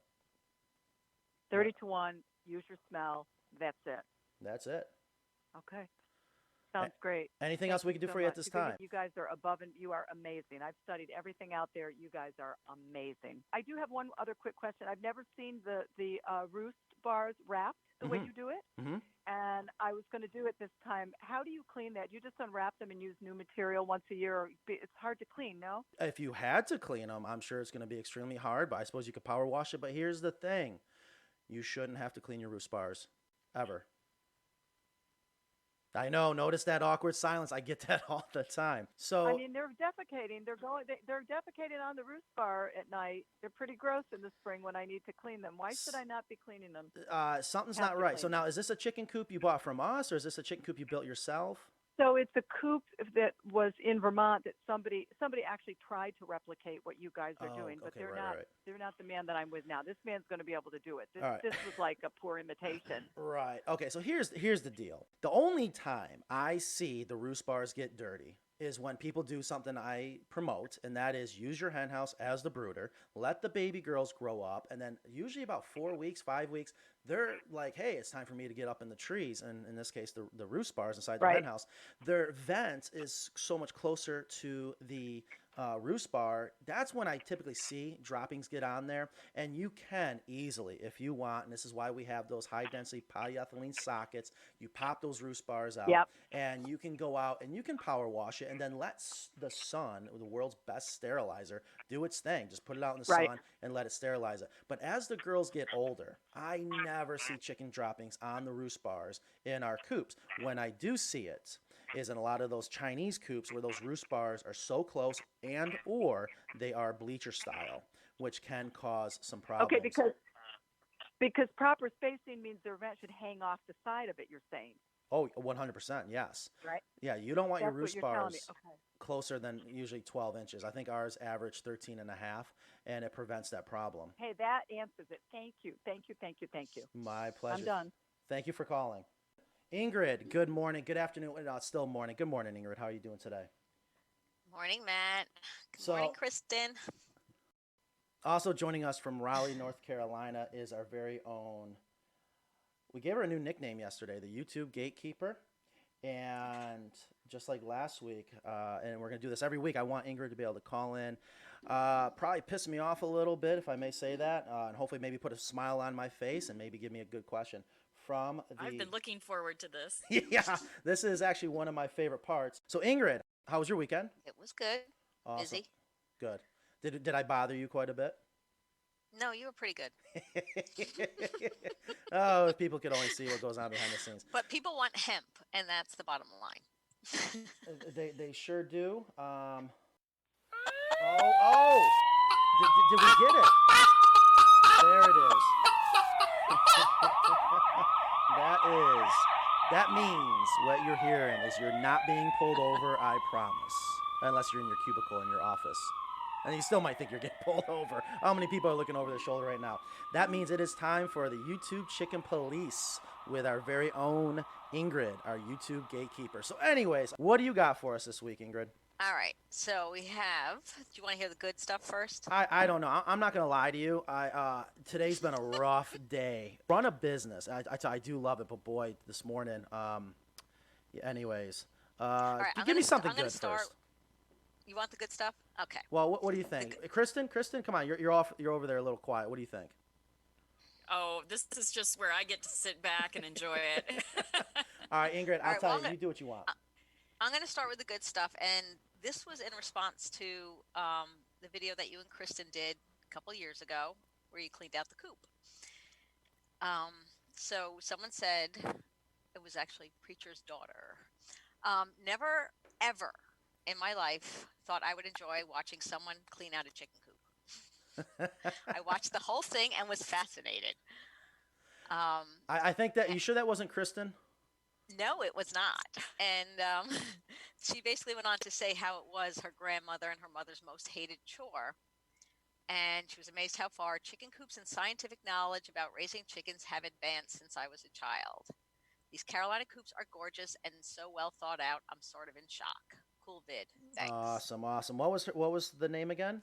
30 to 1, use your smell. That's it. That's it. Okay. Sounds great. Anything Thank else we can do so for you at much. this You guys- time? You guys are above and you are amazing. I've studied everything out there. You guys are amazing. I do have one other quick question. I've never seen the roost bars wrapped the way Mhm. you do it, Mm-hmm. and I was going to do it this time. How do you clean that? You just unwrap them and use new material once a year. Or it's hard to clean, no? If you had to clean them, I'm sure it's going to be extremely hard, but I suppose you could power wash it. But here's the thing. You shouldn't have to clean your roost bars, ever. I know. Notice that awkward silence. I get that all the time. So I mean, they're defecating. They're defecating on the roost bar at night. They're pretty gross in the spring when I need to clean them. Why should I not be cleaning them? something's Have not to right. So clean now, is this a chicken coop you bought from us, or is this a chicken coop you built yourself? So it's a coop that was in Vermont that somebody actually tried to replicate what you guys are Oh, doing, but okay, they're right, not right. they're not the man that I'm with now. This man's going to be able to do it. This All right. this was like a poor imitation. Right. Okay. So here's the deal. The only time I see the roost bars get dirty is when people do something I promote, and that is use your hen house as the brooder, let the baby girls grow up, and then usually about 4 weeks, 5 weeks, they're like, hey, it's time for me to get up in the trees, and in this case, the roost bars inside the hen Right. house. Their vent is so much closer to the roost bar. That's when I typically see droppings get on there, and you can easily, if you want, and this is why we have those high density polyethylene sockets, you pop those roost bars out, Yep. and you can go out and you can power wash it, and then let the sun, the world's best sterilizer, do its thing. Just put it out in the Right. sun and let it sterilize it. But as the girls get older, I never see chicken droppings on the roost bars in our coops. When I do see it is in a lot of those Chinese coops where those roost bars are so close and or they are bleacher style, which can cause some problems. Okay, because proper spacing means their vent should hang off the side of it. You're saying, Oh, 100%, yes. right? Yeah, you don't want your That's what roost you're telling bars me. Okay. closer than usually 12 inches. I think ours average 13 and a half, and it prevents that problem. Hey, that answers it. Thank you. Thank you. Thank you. Thank you. My pleasure. I'm done. Thank you for calling. Ingrid, good morning. Good afternoon. No, it's still morning. Good morning, Ingrid. How are you doing today? Morning, Matt. Good So- morning, Kristen. Also joining us from Raleigh, North Carolina is our very own, we gave her a new nickname yesterday, the YouTube Gatekeeper. And just like last week, and we're going to do this every week, I want Ingrid to be able to call in. Probably piss me off a little bit, if I may say that, and hopefully maybe put a smile on my face and maybe give me a good question from the... I've been looking forward to this. Yeah, this is actually one of my favorite parts. So Ingrid, how was your weekend? It was good. Awesome. Busy. Good. Did I bother you quite a bit? No, you were pretty good. Oh, if people could only see what goes on behind the scenes. But people want hemp, and that's the bottom line. They sure do. Oh! Did we get it? There it is. That means what you're hearing is you're not being pulled over, I promise. Unless you're in your cubicle in your office. And you still might think you're getting pulled over. How many people are looking over their shoulder right now? That means it is time for the YouTube Chicken Police with our very own Ingrid, our YouTube gatekeeper. So anyways, what do you got for us this week, Ingrid? All right. So we have. Do you want to hear the good stuff first? I don't know. I'm not going to lie to you. Today's been a rough day. Run a business. I do love it, but boy, this morning. Anyways, All right. give me something I'm gonna good start. first. You want the good stuff? Okay. Well, what do you think, Kristen? Kristen, come on. You're off. You're over there a little quiet. What do you think? Oh, this is just where I get to sit back and enjoy it. All right, Ingrid. I'll right, tell well, you. I'm You do what you want. I'm going to start with the good stuff, and this was in response to the video that you and Kristen did a couple years ago, where you cleaned out the coop. So someone said, it was actually Preacher's daughter. Never ever in my life thought I would enjoy watching someone clean out a chicken coop. I watched the whole thing and was fascinated. I think that, you sure that wasn't Kristen? No, it was not. And she basically went on to say how it was her grandmother and her mother's most hated chore. And she was amazed how far chicken coops and scientific knowledge about raising chickens have advanced since I was a child. These Carolina coops are gorgeous and so well thought out. I'm sort of in shock. Cool vid. Thanks. Awesome, awesome. What was the name again?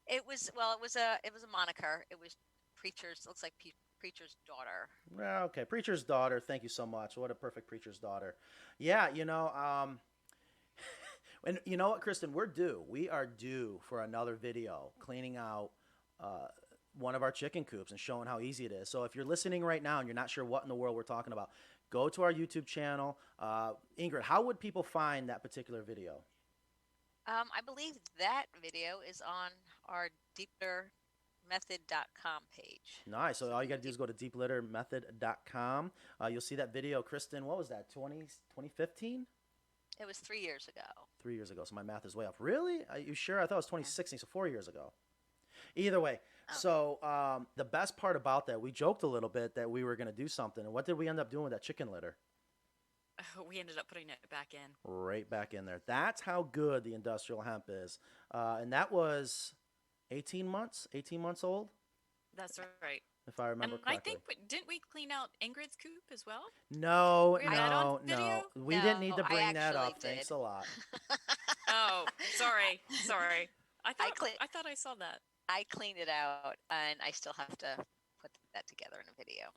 It was a moniker. It was preacher's. Looks like preacher's daughter. Well, okay, preacher's daughter. Thank you so much. What a perfect preacher's daughter. Yeah, and you know what, Kristen, we are due for another video cleaning out one of our chicken coops and showing how easy it is. So if you're listening right now and you're not sure what in the world we're talking about, go to our YouTube channel. Ingrid, how would people find that particular video? I believe that video is on our deeplittermethod.com page. Nice. So all you got to do is go to deeplittermethod.com. You'll see that video. Kristen, what was that, 2015? It was 3 years ago. 3 years ago. So my math is way off. Really? Are you sure? I thought it was 2016, so 4 years ago. Either way. So the best part about that, we joked a little bit that we were going to do something. And what did we end up doing with that chicken litter? We ended up putting it back in. Right back in there. That's how good the industrial hemp is. And that was 18 months old? That's right. If I remember correctly. I think, didn't we clean out Ingrid's coop as well? No. We No, didn't need to I bring that actually up. Thanks did. a lot. Oh, sorry. I thought I saw that. I cleaned it out, and I still have to put that together in a video.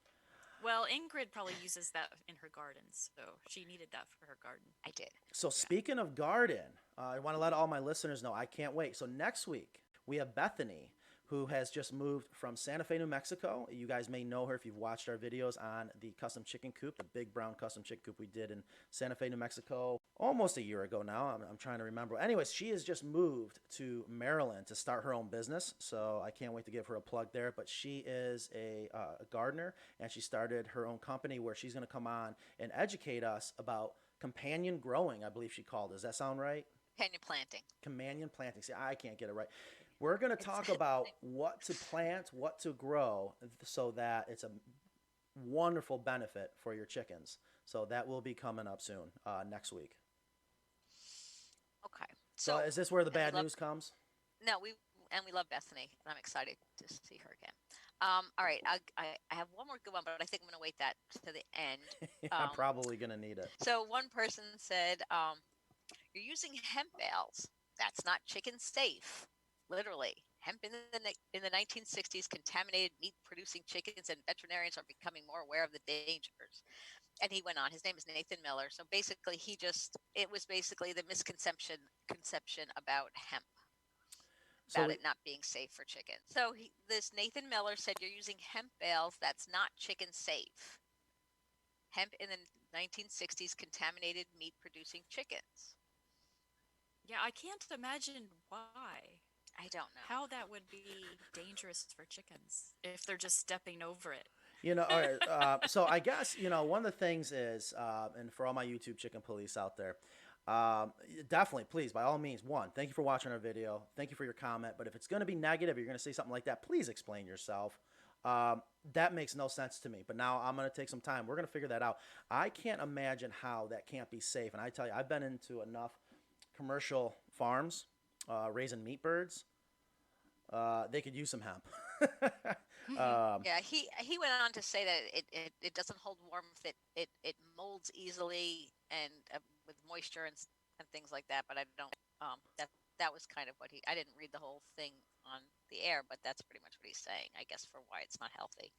Well, Ingrid probably uses that in her garden, so she needed that for her garden. I did. So speaking of garden, I want to let all my listeners know I can't wait. So next week we have Bethany, who has just moved from Santa Fe, New Mexico. You guys may know her if you've watched our videos on the custom chicken coop, the big brown custom chicken coop we did in Santa Fe, New Mexico, almost a year ago now. I'm trying to remember. Anyways, she has just moved to Maryland to start her own business, so I can't wait to give her a plug there. But she is a gardener, and she started her own company where she's going to come on and educate us about companion growing, I believe she called it. Does that sound right? Companion planting. Companion planting. See, I can't get it right. We're going to talk about what to plant, what to grow, so that it's a wonderful benefit for your chickens. So that will be coming up soon, next week. Okay. So is this where the bad news comes? No, we love Bethany, and I'm excited to see her again. All right, I have one more good one, but I think I'm going to wait that to the end. I'm probably going to need it. So one person said, "You're using hemp bales. That's not chicken safe." Literally, hemp in the 1960s contaminated meat-producing chickens, and veterinarians are becoming more aware of the dangers. And he went on. His name is Nathan Miller. So basically, it was basically the misconception about hemp, about it not being safe for chickens. So this Nathan Miller said, "You're using hemp bales. That's not chicken safe. Hemp in the 1960s contaminated meat-producing chickens." Yeah, I can't imagine why. I don't know how that would be dangerous for chickens if they're just stepping over it. All right. So I guess, one of the things is, and for all my YouTube chicken police out there, definitely, please, by all means, thank you for watching our video. Thank you for your comment. But if it's going to be negative, you're going to say something like that, please explain yourself. That makes no sense to me. But now I'm going to take some time. We're going to figure that out. I can't imagine how that can't be safe. And I tell you, I've been into enough commercial farms raising meat birds. They could use some hemp. Yeah, he went on to say that it doesn't hold warmth. It molds easily and with moisture and things like that. But I don't. That was kind of what I didn't read the whole thing on the air, but that's pretty much what he's saying, I guess, for why it's not healthy.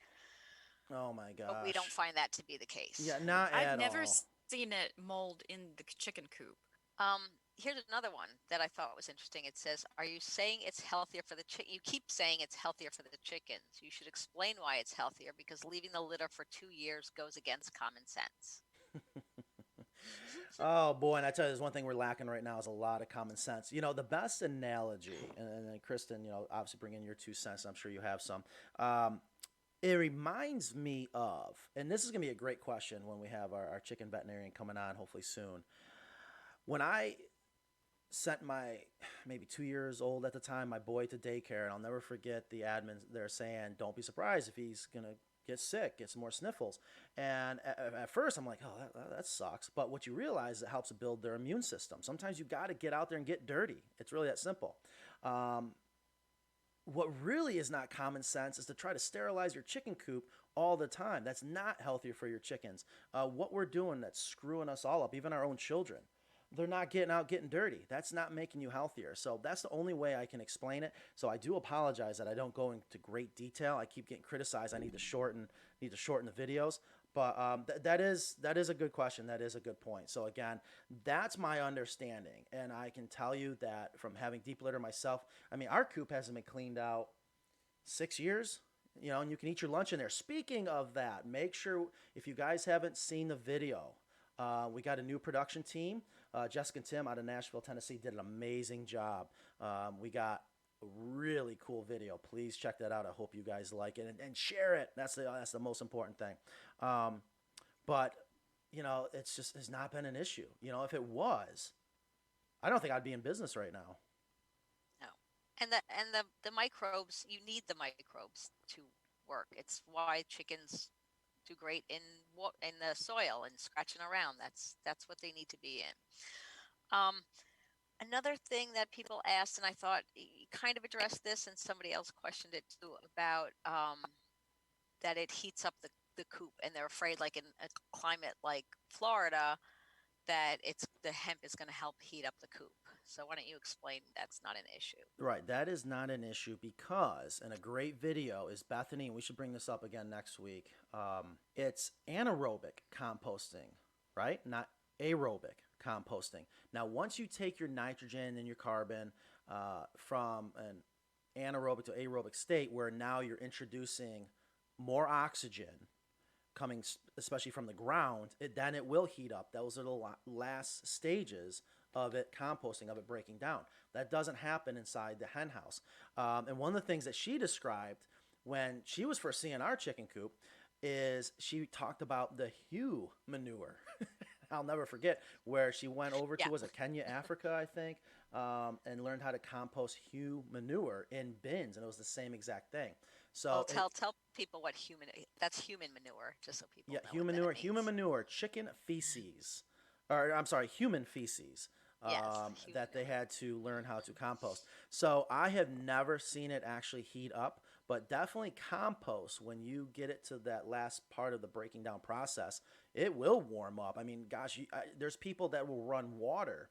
Oh my gosh. But we don't find that to be the case. Yeah, not at all. I've never seen it mold in the chicken coop. Here's another one that I thought was interesting. It says, "Are you saying it's healthier for the chicken? You keep saying it's healthier for the chickens. You should explain why it's healthier, because leaving the litter for 2 years goes against common sense." Oh boy, and I tell you, there's one thing we're lacking right now is a lot of common sense. The best analogy, and then Kristen, obviously bring in your 2 cents. I'm sure you have some. It reminds me of, and this is going to be a great question when we have our chicken veterinarian coming on, hopefully soon. When I sent my maybe 2 years old at the time, my boy to daycare, and I'll never forget the admin there saying, "Don't be surprised if he's going to gets sick, gets more sniffles. And at first I'm like, oh, that sucks. But what you realize is it helps build their immune system. Sometimes you got to get out there and get dirty. It's really that simple. What really is not common sense is to try to sterilize your chicken coop all the time. That's not healthier for your chickens. What we're doing that's screwing us all up, even our own children. They're not getting out getting dirty. That's not making you healthier. So that's the only way I can explain it. So I do apologize that I don't go into great detail. I keep getting criticized. I need to shorten the videos. But that is a good question. That is a good point. So again, that's my understanding, and I can tell you that from having deep litter myself. I mean, our coop hasn't been cleaned out 6 years. You know, and you can eat your lunch in there. Speaking of that, make sure if you guys haven't seen the video, we got a new production team. Jessica and Tim out of Nashville, Tennessee did an amazing job. We got a really cool video. Please check that out. I hope you guys like it and share it. That's the most important thing. But you know, it's not been an issue. You know, if it was, I don't think I'd be in business right now. No, and the microbes, you need the microbes to work. It's why chickens do great in the soil and scratching around. That's what they need to be in. Another thing that people asked, and I thought you kind of addressed this, and somebody else questioned it too, about that it heats up the coop, and they're afraid, like in a climate like Florida, that the hemp is going to help heat up the coop. So why don't you explain that's not an issue? Right, that is not an issue because, and a great video is Bethany, and we should bring this up again next week. It's anaerobic composting, right? Not aerobic composting. Now, once you take your nitrogen and your carbon from an anaerobic to aerobic state, where now you're introducing more oxygen coming especially from the ground, then it will heat up. Those are the last stages of it composting, of it breaking down. That doesn't happen inside the hen house. And one of the things that she described when she was first seeing our chicken coop is she talked about the hue manure. I'll never forget where she went over to, was it Kenya, Africa, I think, and learned how to compost hue manure in bins, and it was the same exact thing. So tell people what that's human manure, just so people know. Human manure, chicken feces, or I'm sorry, human feces. That they had to learn how to compost. So I have never seen it actually heat up, but definitely compost, when you get it to that last part of the breaking down process, it will warm up. I mean, gosh, there's people that will run water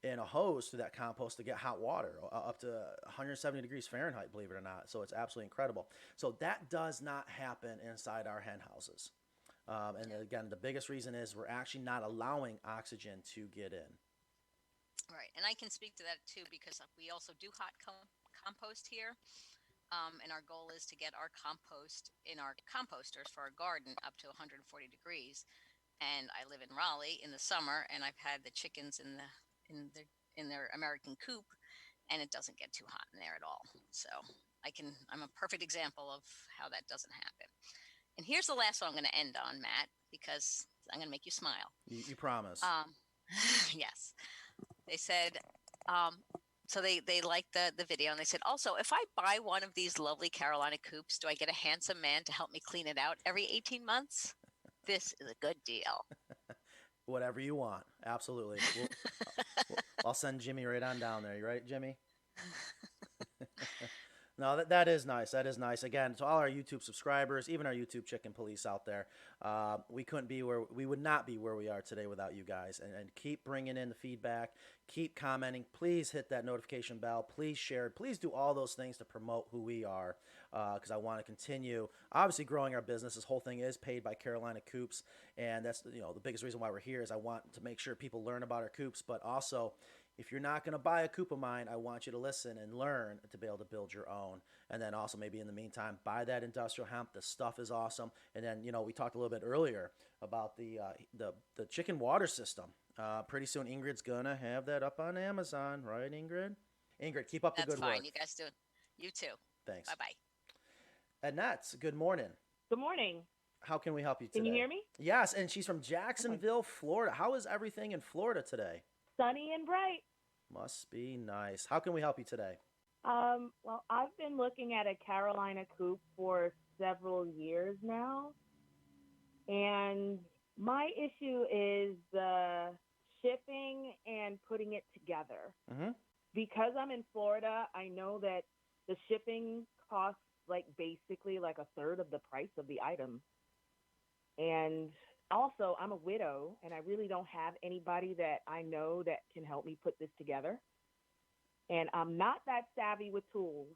in a hose through that compost to get hot water up to 170 degrees Fahrenheit, believe it or not. So it's absolutely incredible. So that does not happen inside our hen houses. And again, the biggest reason is we're actually not allowing oxygen to get in. Right, and I can speak to that too, because we also do hot compost here, and our goal is to get our compost in our composters for our garden up to 140 degrees. And I live in Raleigh in the summer, and I've had the chickens in their American coop, and it doesn't get too hot in there at all. So I'm a perfect example of how that doesn't happen. And here's the last one I'm going to end on, Matt, because I'm going to make you smile. You promise. Yes. They said, so they liked the video, and they said, also, if I buy one of these lovely Carolina coops, do I get a handsome man to help me clean it out every 18 months? This is a good deal. Whatever you want. Absolutely. I'll send Jimmy right on down there. You right, Jimmy? No, that is nice. That is nice. Again, to all our YouTube subscribers, even our YouTube chicken police out there, we would not be where we are today without you guys. And keep bringing in the feedback. Keep commenting. Please hit that notification bell. Please share. Please do all those things to promote who we are, because I want to continue, obviously, growing our business. This whole thing is paid by Carolina Coops, and that's the biggest reason why we're here is I want to make sure people learn about our coops, but also, if you're not going to buy a coop of mine, I want you to listen and learn to be able to build your own. And then also maybe in the meantime, buy that industrial hemp. The stuff is awesome. And then, we talked a little bit earlier about the chicken water system. Pretty soon Ingrid's going to have that up on Amazon. Right, Ingrid? Ingrid, keep up the good work. That's fine. You guys do it. You too. Thanks. Bye-bye. Annette, good morning. Good morning. How can we help you today? Can you hear me? Yes, and she's from Jacksonville, Florida. How is everything in Florida today? Sunny and bright. Must be nice. How can we help you today? Well, I've been looking at a Carolina coop for several years now. And my issue is the shipping and putting it together. Mm-hmm. Because I'm in Florida, I know that the shipping costs like basically like a third of the price of the item. And also, I'm a widow and I really don't have anybody that I know that can help me put this together. And I'm not that savvy with tools.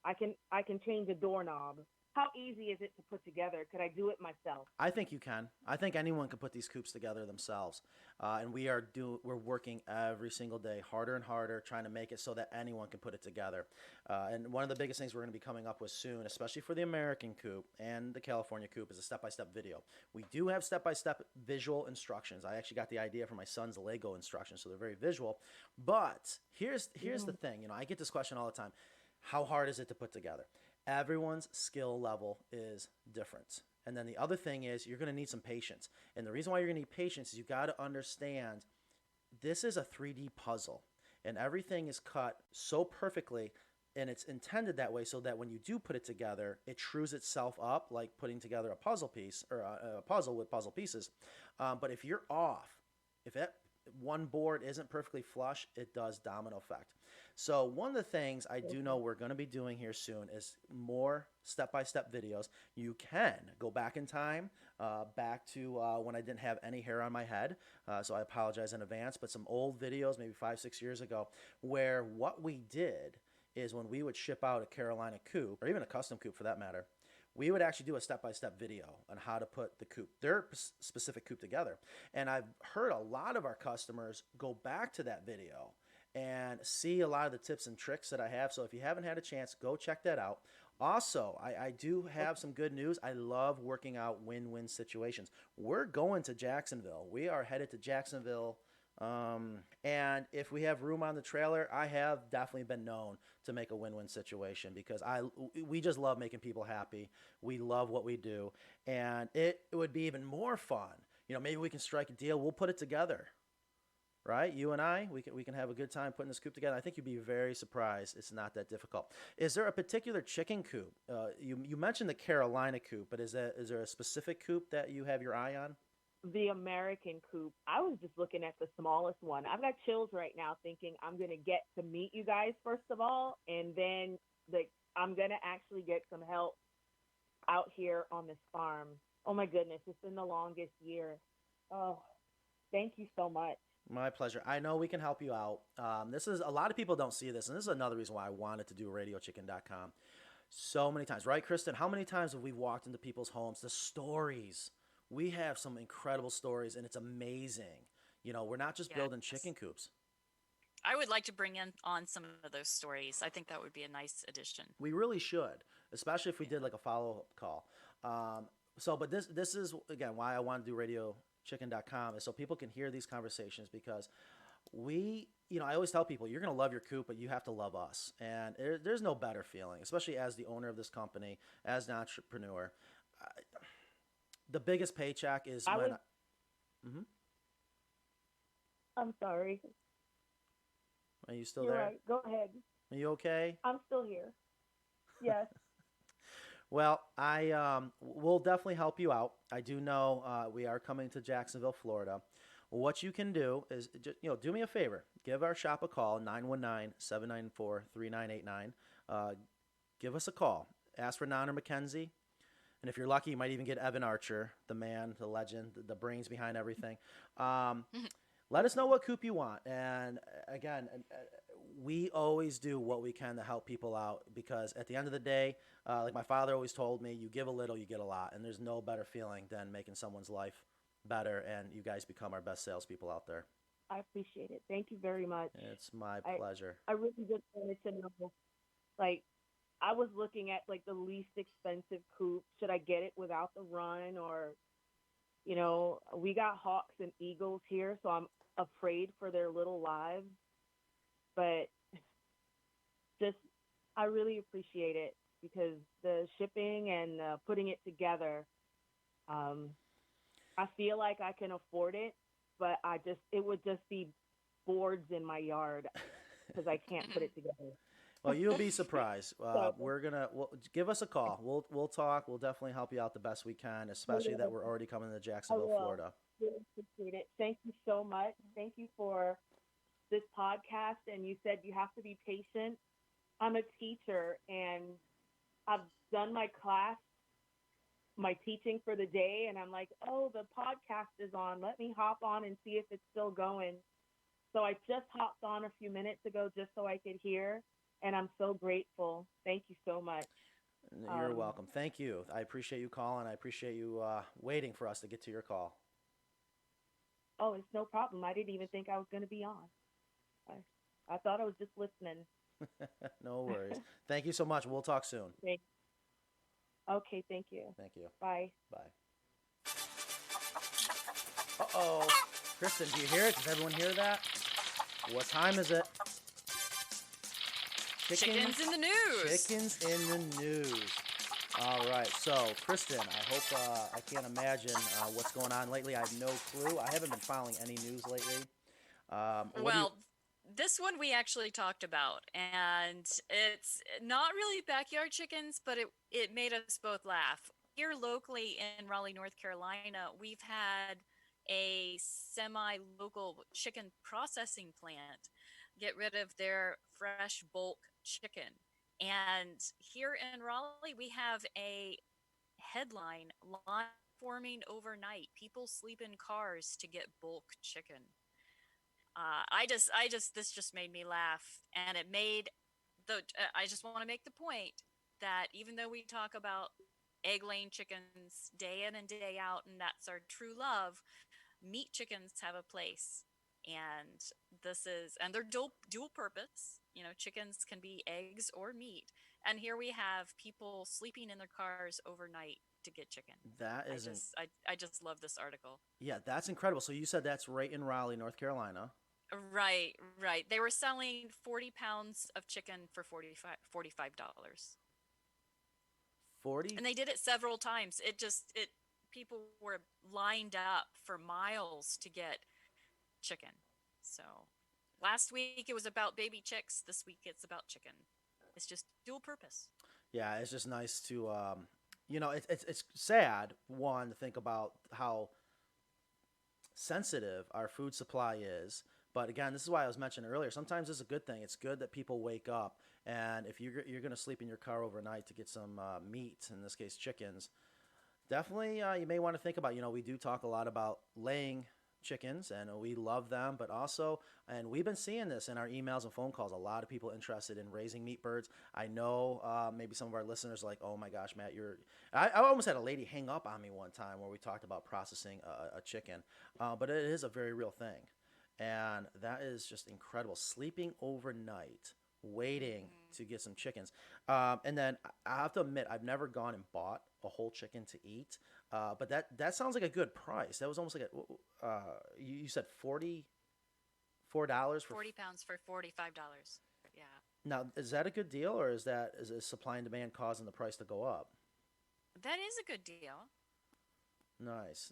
I can change a doorknob. How easy is it to put together? Could I do it myself? I think you can. I think anyone can put these coops together themselves, and we're working every single day, harder and harder, trying to make it so that anyone can put it together. And one of the biggest things we're going to be coming up with soon, especially for the American coop and the California coop, is a step-by-step video. We do have step-by-step visual instructions. I actually got the idea from my son's Lego instructions, so they're very visual. But here's the thing. I get this question all the time: how hard is it to put together? Everyone's skill level is different. And then the other thing is you're going to need some patience. And the reason why you're going to need patience is you got to understand this is a 3D puzzle. And everything is cut so perfectly, and it's intended that way so that when you do put it together, it trues itself up like putting together a puzzle piece or a puzzle with puzzle pieces. But if you're off, if one board isn't perfectly flush, it does domino effect. So one of the things I do know we're going to be doing here soon is more step-by-step videos. You can go back in time, back to when I didn't have any hair on my head, so I apologize in advance, but some old videos, maybe 5-6 years ago, where what we did is when we would ship out a Carolina coop, or even a custom coop for that matter, we would actually do a step-by-step video on how to put the coop, their specific coop together. And I've heard a lot of our customers go back to that video and see a lot of the tips and tricks that I have. So if you haven't had a chance, go check that out. Also, I do have some good news. I love working out win-win situations. We're going to Jacksonville. We are headed to Jacksonville. And if we have room on the trailer, I have definitely been known to make a win-win situation because we just love making people happy. We love what we do. And it would be even more fun. Maybe we can strike a deal. We'll put it together. Right? You and I, we can have a good time putting this coop together. I think you'd be very surprised. It's not that difficult. Is there a particular chicken coop? You mentioned the Carolina coop, but is there a specific coop that you have your eye on? The American coop. I was just looking at the smallest one. I've got chills right now thinking I'm going to get to meet you guys first of all, and then I'm going to actually get some help out here on this farm. Oh my goodness, it's been the longest year. Oh, thank you so much. My pleasure. I know we can help you out. This is a lot of people don't see this, and this is another reason why I wanted to do radiochicken.com so many times. Right, Kristen? How many times have we walked into people's homes? The stories. We have some incredible stories, and it's amazing. We're not just building chicken coops. I would like to bring on some of those stories. I think that would be a nice addition. We really should, especially if we did like a follow-up call. But this is, again, why I want to do radiochicken.com is so people can hear these conversations because I always tell people, you're going to love your coop, but you have to love us. And there's no better feeling, especially as the owner of this company, as an entrepreneur. The biggest paycheck is Mm-hmm. I'm sorry. Are you still You're there? right. Go ahead. Are you okay? I'm still here. Yes. Well, we'll definitely help you out. I do know we are coming to Jacksonville, Florida. What you can do is, do me a favor. Give our shop a call, 919-794-3989. Give us a call. Ask for Nana McKenzie. And if you're lucky, you might even get Evan Archer, the man, the legend, the brains behind everything. Let us know what coop you want. And again, we always do what we can to help people out because at the end of the day, like my father always told me, you give a little, you get a lot. And there's no better feeling than making someone's life better. And you guys become our best salespeople out there. I appreciate it. Thank you very much. It's my pleasure. I really just wanted to know, I was looking at the least expensive coop. Should I get it without the run or, we got hawks and eagles here, so I'm afraid for their little lives. But I really appreciate it because the shipping and putting it together, I feel like I can afford it, but it would just be boards in my yard because I can't put it together. Well, you'll be surprised. So Give us a call. We'll talk. We'll definitely help you out the best we can, especially that we're already coming to I Jacksonville, will. Florida. Really appreciate it. Thank you so much. Thank you for this podcast. And you said you have to be patient. I'm a teacher and I've done my class, my teaching for the day, and I'm like, oh, the podcast is on. Let me hop on and see if it's still going. So I just hopped on a few minutes ago just so I could hear, and I'm so grateful. Thank you so much. You're welcome. Thank you. I appreciate you calling. I appreciate you waiting for us to get to your call. Oh, it's no problem. I didn't even think I was going to be on. I thought I was just listening. No worries. Thank you so much. We'll talk soon. Okay, thank you. Thank you. Bye. Bye. Uh-oh. Kristen, do you hear it? Does everyone hear that? What time is it? Chickens in the news. Chickens in the news. All right. So, Kristen, I hope I can't imagine what's going on lately. I have no clue. I haven't been following any news lately. This one we actually talked about, and it's not really backyard chickens, but it made us both laugh. Here locally in Raleigh, North Carolina, we've had a semi-local chicken processing plant get rid of their fresh bulk chicken. And here in Raleigh, we have a headline, line forming overnight. People sleep in cars to get bulk chicken. This just made me laugh, and it made I just want to make the point that even though we talk about egg-laying chickens day in and day out, and that's our true love, meat chickens have a place, and they're dual purpose. You know, chickens can be eggs or meat, and here we have people sleeping in their cars overnight to get chicken. That is I just love this article. Yeah, that's incredible. So you said that's right in Raleigh, North Carolina. Right. They were selling 40 pounds of chicken for $45. 40? And they did it several times. People were lined up for miles to get chicken. So last week it was about baby chicks. This week it's about chicken. It's just dual purpose. Yeah, it's just nice to, it's sad, one, to think about how sensitive our food supply is. But again, this is why I was mentioning earlier, sometimes it's a good thing. It's good that people wake up, and if you're going to sleep in your car overnight to get some meat, in this case chickens, definitely you may want to think about, we do talk a lot about laying chickens, and we love them, but also, and we've been seeing this in our emails and phone calls, a lot of people interested in raising meat birds. I know maybe some of our listeners are like, oh my gosh, Matt, I almost had a lady hang up on me one time where we talked about processing a chicken, but it is a very real thing. And that is just incredible. Sleeping overnight, waiting to get some chickens. And then I have to admit, I've never gone and bought a whole chicken to eat. But that sounds like a good price. That was almost like you said $44 for 40 pounds for $45. Yeah. Now, is that a good deal, or is supply and demand causing the price to go up? That is a good deal. Nice.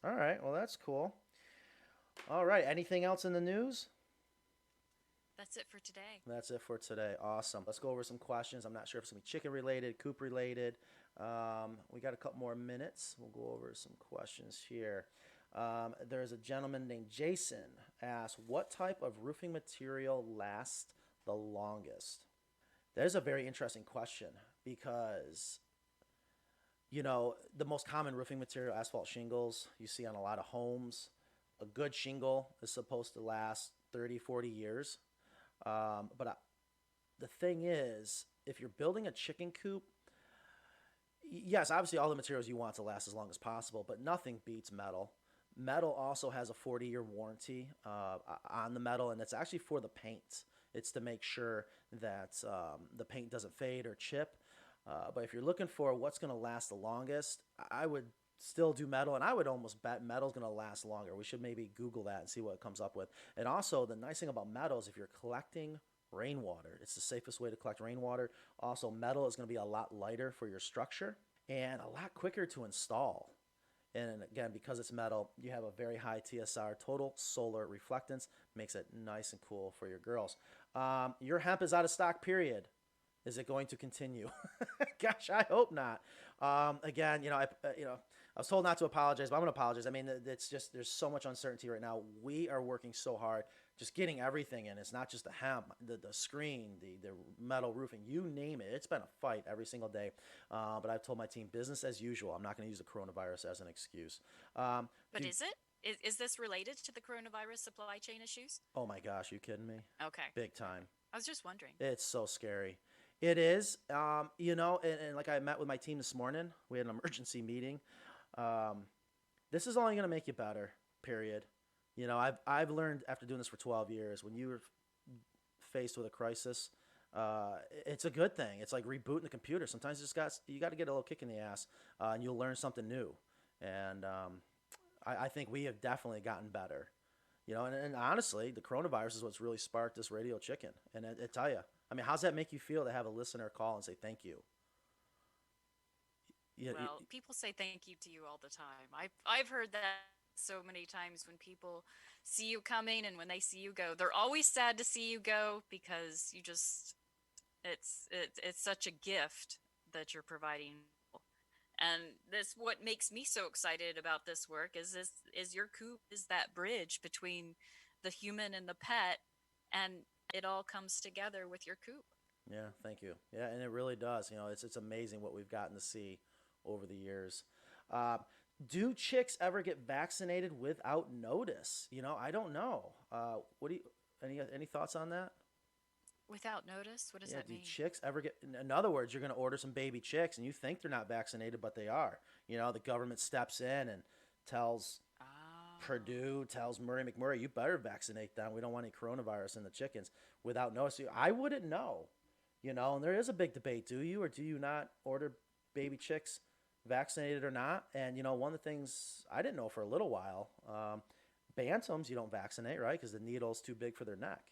All right. Well, that's cool. All right. Anything else in the news? That's it for today. That's it for today. Awesome. Let's go over some questions. I'm not sure if it's going to be chicken related, coop related. We got a couple more minutes. We'll go over some questions here. There's a gentleman named Jason asked, what type of roofing material lasts the longest? That is a very interesting question because, the most common roofing material, asphalt shingles, you see on a lot of homes. A good shingle is supposed to last 30, 40 years. But the thing is, if you're building a chicken coop, yes, obviously all the materials you want to last as long as possible, but nothing beats metal. Metal also has a 40-year warranty on the metal, and it's actually for the paint. It's to make sure that the paint doesn't fade or chip. But if you're looking for what's going to last the longest, I would still do metal, and I would almost bet metal's going to last longer. We should maybe Google that and see what it comes up with. And also, the nice thing about metal is if you're collecting rainwater, it's the safest way to collect rainwater. Also, metal is going to be a lot lighter for your structure and a lot quicker to install. And again, because it's metal, you have a very high TSR, total solar reflectance, makes it nice and cool for your girls. Your hemp is out of stock, period. Is it going to continue? Gosh, I hope not. Again, I was told not to apologize, but I'm going to apologize. I mean, it's just there's so much uncertainty right now. We are working so hard, just getting everything in. It's not just the hemp, the screen, the metal roofing, you name it. It's been a fight every single day. But I've told my team, business as usual. I'm not going to use the coronavirus as an excuse. But is it? Is this related to the coronavirus supply chain issues? Oh my gosh, you kidding me? Okay. Big time. I was just wondering. It's so scary. It is, and like I met with my team this morning, we had an emergency meeting. This is only going to make you better, period. I've learned after doing this for 12 years, when you're faced with a crisis, it's a good thing. It's like rebooting the computer. Sometimes you got to get a little kick in the ass, and you'll learn something new. And I think we have definitely gotten better. And honestly, the coronavirus is what's really sparked this Radio Chicken. And I tell you, I mean, how's that make you feel to have a listener call and say thank you? Well, people say thank you to you all the time. I've heard that so many times when people see you coming and when they see you go. They're always sad to see you go because you just it's such a gift that you're providing. And this what makes me so excited about this work is your coop is that bridge between the human and the pet, and it all comes together with your coop. Yeah, thank you. Yeah, and it really does. It's amazing what we've gotten to see over the years. Do chicks ever get vaccinated without notice? I don't know. What do you any thoughts on that? Without notice? What does that mean? Do chicks ever get, in other words, you're going to order some baby chicks and you think they're not vaccinated, but they are. The government steps in and tells Purdue, tells Murray McMurray, you better vaccinate them. We don't want any coronavirus in the chickens without notice. I wouldn't know, and there is a big debate. Do you or do you not order baby chicks vaccinated or not? And, one of the things I didn't know for a little while, bantams you don't vaccinate, right? Because the needle's too big for their neck.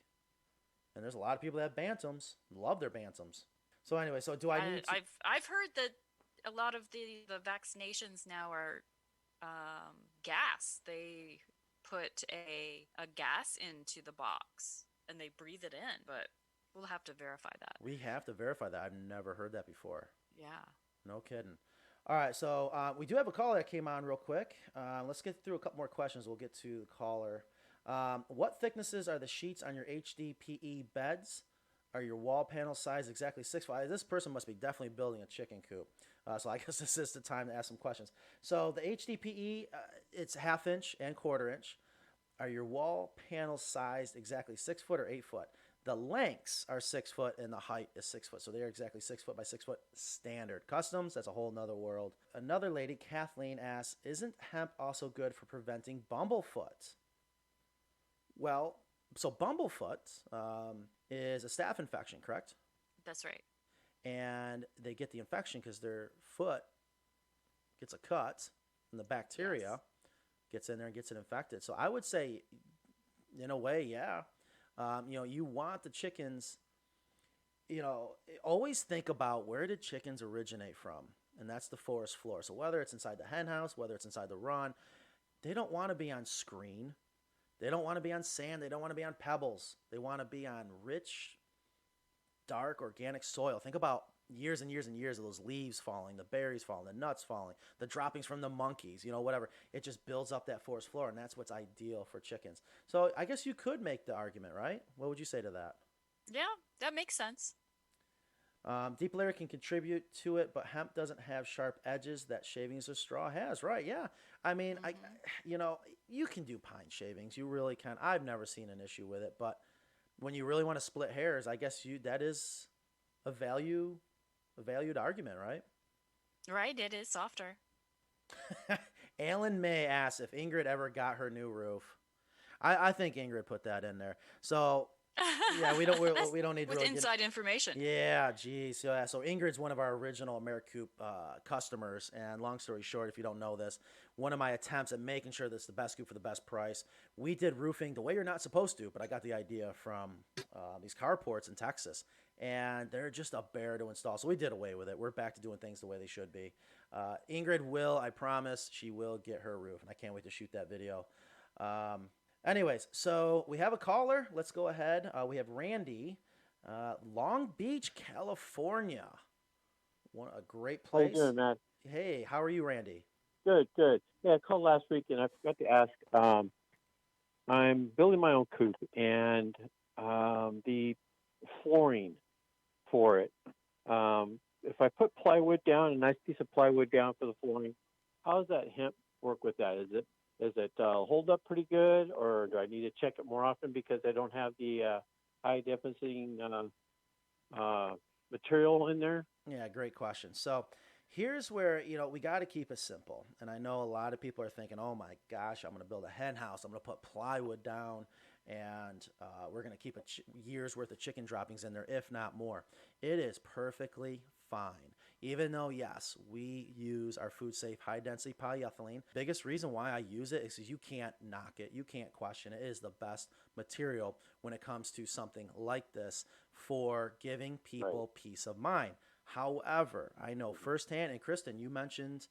And there's a lot of people that have bantams, love their bantams. So anyway, do I need to... I've heard that a lot of the vaccinations now are gas. They put a gas into the box and they breathe it in, but we'll have to verify that. We have to verify that. I've never heard that before. Yeah. No kidding. All right, so we do have a caller that came on real quick. Let's get through a couple more questions. We'll get to the caller. What thicknesses are the sheets on your HDPE beds? Are your wall panel size exactly 6 foot? This person must be definitely building a chicken coop. So I guess this is the time to ask some questions. So the HDPE, it's 1/2 inch and 1/4 inch. Are your wall panels sized exactly 6 foot or 8 foot? The lengths are 6 foot and the height is 6 foot. So they're exactly 6 foot by 6 foot standard. Customs, that's a whole nother world. Another lady, Kathleen, asks, isn't hemp also good for preventing bumblefoot? Well, so bumblefoot is a staph infection, correct? That's right. And they get the infection because their foot gets a cut and the bacteria gets in there and gets it infected. So I would say, in a way, yeah. You want the chickens, always think about where did chickens originate from? And that's the forest floor. So whether it's inside the hen house, whether it's inside the run, they don't want to be on screen. They don't want to be on sand. They don't want to be on pebbles. They want to be on rich, dark, organic soil. Think about years and years and years of those leaves falling, the berries falling, the nuts falling, the droppings from the monkeys, whatever. It just builds up that forest floor, and that's what's ideal for chickens. So I guess you could make the argument, right? What would you say to that? Yeah, that makes sense. Deep layer can contribute to it, but hemp doesn't have sharp edges that shavings or straw has, right? Yeah. I mean, you can do pine shavings. You really can. I've never seen an issue with it, but when you really want to split hairs, I guess that is a valued argument, right? Right, it is softer. Alan May asks if Ingrid ever got her new roof. I think Ingrid put that in there. So yeah, we don't need with really inside information. Yeah, geez. So Ingrid's one of our original AmeriCoop customers, and long story short, if you don't know this, one of my attempts at making sure that's the best coop for the best price, we did roofing the way you're not supposed to, but I got the idea from these carports in Texas, and they're just a bear to install. So we did away with it. We're back to doing things the way they should be. Ingrid will, I promise, she will get her roof, and I can't wait to shoot that video. Anyways, so we have a caller. Let's go ahead. We have Randy, Long Beach, California. A great How you place. doing, man? Hey, how are you, Randy? Good, good. Yeah, I called last week and I forgot to ask. I'm building my own coop, and the flooring for it. If I put plywood down, a nice piece of plywood down for the flooring, how does that hemp work with that? Is it hold up pretty good, or do I need to check it more often because I don't have the high definition material in there? Yeah, great question. So here's where, we got to keep it simple. And I know a lot of people are thinking, oh my gosh, I'm going to build a hen house. I'm going to put plywood down and we're going to keep a year's worth of chicken droppings in there, if not more. It is perfectly fine. Even though, yes, we use our food safe high density polyethylene. Biggest reason why I use it is because you can't knock it. You can't question it. It is the best material when it comes to something like this for giving people peace of mind. However, I know firsthand, and Kristen, you mentioned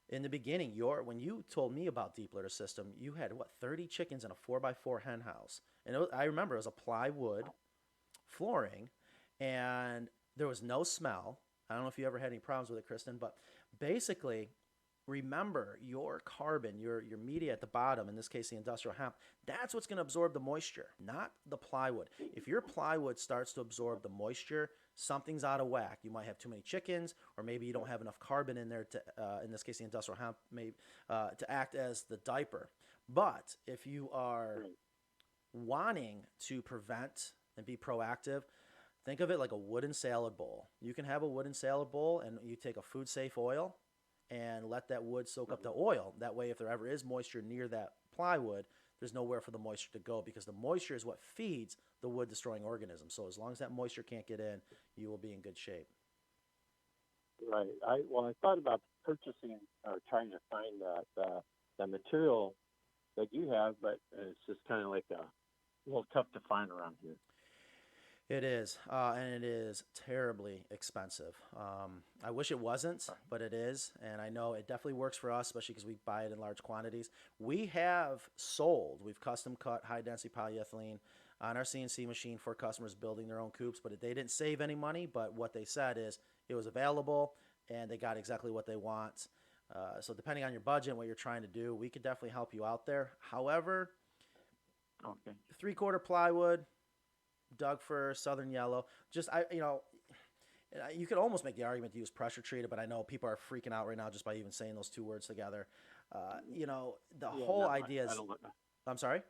in the beginning, when you told me about deep litter system, you had 30 chickens in a 4x4 hen house. And I remember it was a plywood flooring and there was no smell. I don't know if you ever had any problems with it, Kristen, but basically, remember your carbon, your media at the bottom, in this case the industrial hemp, that's what's going to absorb the moisture, not the plywood. If your plywood starts to absorb the moisture, something's out of whack. You might have too many chickens, or maybe you don't have enough carbon in there to, in this case the industrial hemp, to act as the diaper. But if you are wanting to prevent and be proactive, think of it like a wooden salad bowl. You can have a wooden salad bowl and you take a food safe oil and let that wood soak up the oil. That way, if there ever is moisture near that plywood, there's nowhere for the moisture to go because the moisture is what feeds the wood destroying organisms. So as long as that moisture can't get in, you will be in good shape. Right. I thought about purchasing or trying to find the material that you have, but it's just kind of like a little tough to find around here. It is, and it is terribly expensive. I wish it wasn't, but it is, and I know it definitely works for us, especially because we buy it in large quantities. We've custom cut high-density polyethylene on our CNC machine for customers building their own coops, but they didn't save any money, but what they said is it was available, and they got exactly what they want. So depending on your budget and what you're trying to do, we could definitely help you out there. However, 3/4 plywood, Doug fir, Southern yellow. You could almost make the argument to use pressure treated, but I know people are freaking out right now just by even saying those two words together. Whole idea is. I'm sorry.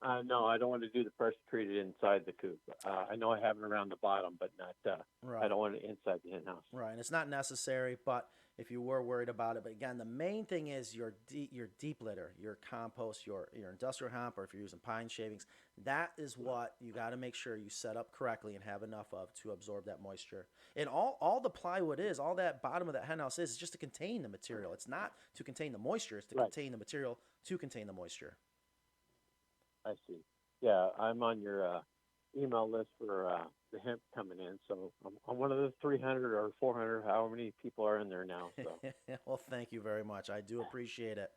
No, I don't want to do the pressure treated inside the coop. I know I have it around the bottom, but not. Right. I don't want it inside the hen house. Right, and it's not necessary, but if you were worried about it, but again, the main thing is your deep litter, your compost, your industrial hemp, or if you're using pine shavings, that is what you got to make sure you set up correctly and have enough of to absorb that moisture. And all the plywood is, all that bottom of that hen house is just to contain the material. It's not to contain the moisture; it's to contain the material to contain the moisture. I see. Yeah, I'm on your email list for the hemp coming in. So I'm one of the 300 or 400, however many people are in there now. So. Well, thank you very much. I do appreciate it.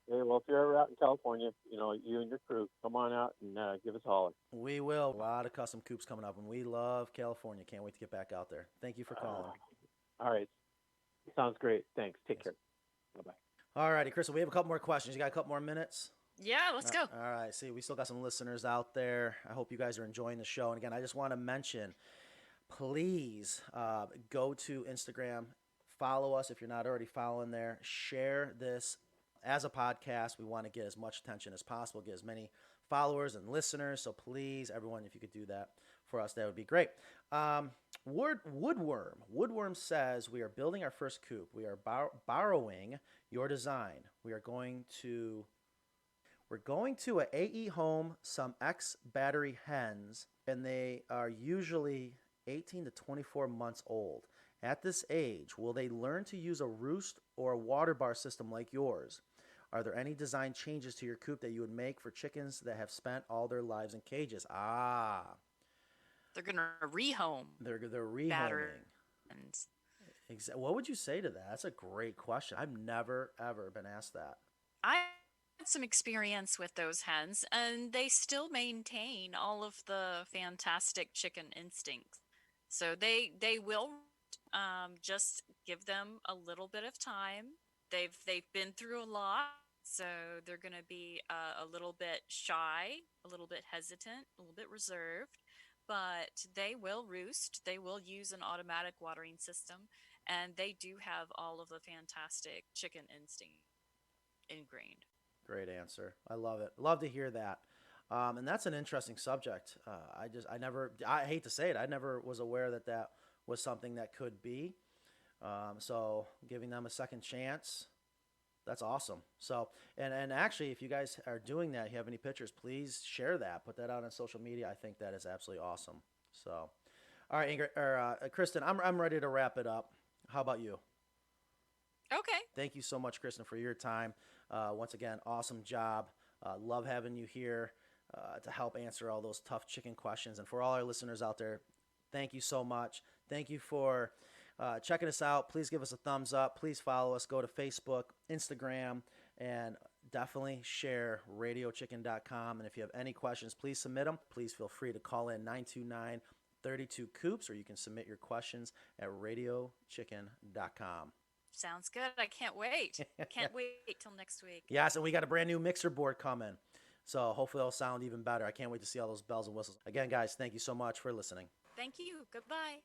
Hey, well, if you're ever out in California, you and your crew, come on out and give us a holler. We will. A lot of custom coops coming up, and we love California. Can't wait to get back out there. Thank you for calling. All right. Sounds great. Thanks. Take care. Bye-bye. All righty, Kristen, we have a couple more questions. You got a couple more minutes? Yeah, let's go. All right. See, we still got some listeners out there. I hope you guys are enjoying the show. And again, I just want to mention, please go to Instagram, follow us if you're not already following there, share this as a podcast. We want to get as much attention as possible, get as many followers and listeners. So please, everyone, if you could do that for us, that would be great. Woodworm says, we are building our first coop. We are borrowing your design. We're going to a AE home, some X battery hens, and they are usually 18 to 24 months old. At this age, will they learn to use a roost or a water bar system like yours? Are there any design changes to your coop that you would make for chickens that have spent all their lives in cages? They're going to rehome. They're rehoming. What would you say to that? That's a great question. I've never, ever been asked that. had some experience with those hens, and they still maintain all of the fantastic chicken instincts. So they will just give them a little bit of time. They've been through a lot, so they're going to be a little bit shy, a little bit hesitant, a little bit reserved, but they will roost. They will use an automatic watering system, and they do have all of the fantastic chicken instinct ingrained. Great answer. I love it. Love to hear that. And that's an interesting subject. I hate to say it, I never was aware that that was something that could be. So giving them a second chance, that's awesome. So, and actually, if you guys are doing that, you have any pictures, please share that. Put that out on social media. I think that is absolutely awesome. So, all right, Ingrid, or Kristen, I'm ready to wrap it up. How about you? Okay. Thank you so much, Kristen, for your time. Once again, awesome job. Love having you here to help answer all those tough chicken questions. And for all our listeners out there, thank you so much. Thank you for checking us out. Please give us a thumbs up. Please follow us. Go to Facebook, Instagram, and definitely share radiochicken.com. And if you have any questions, please submit them. Please feel free to call in 929-32 Coops, or you can submit your questions at radiochicken.com. Sounds good. I can't wait. Can't wait till next week. Yes, and we got a brand new mixer board coming. So hopefully it'll sound even better. I can't wait to see all those bells and whistles. Again, guys, thank you so much for listening. Thank you. Goodbye.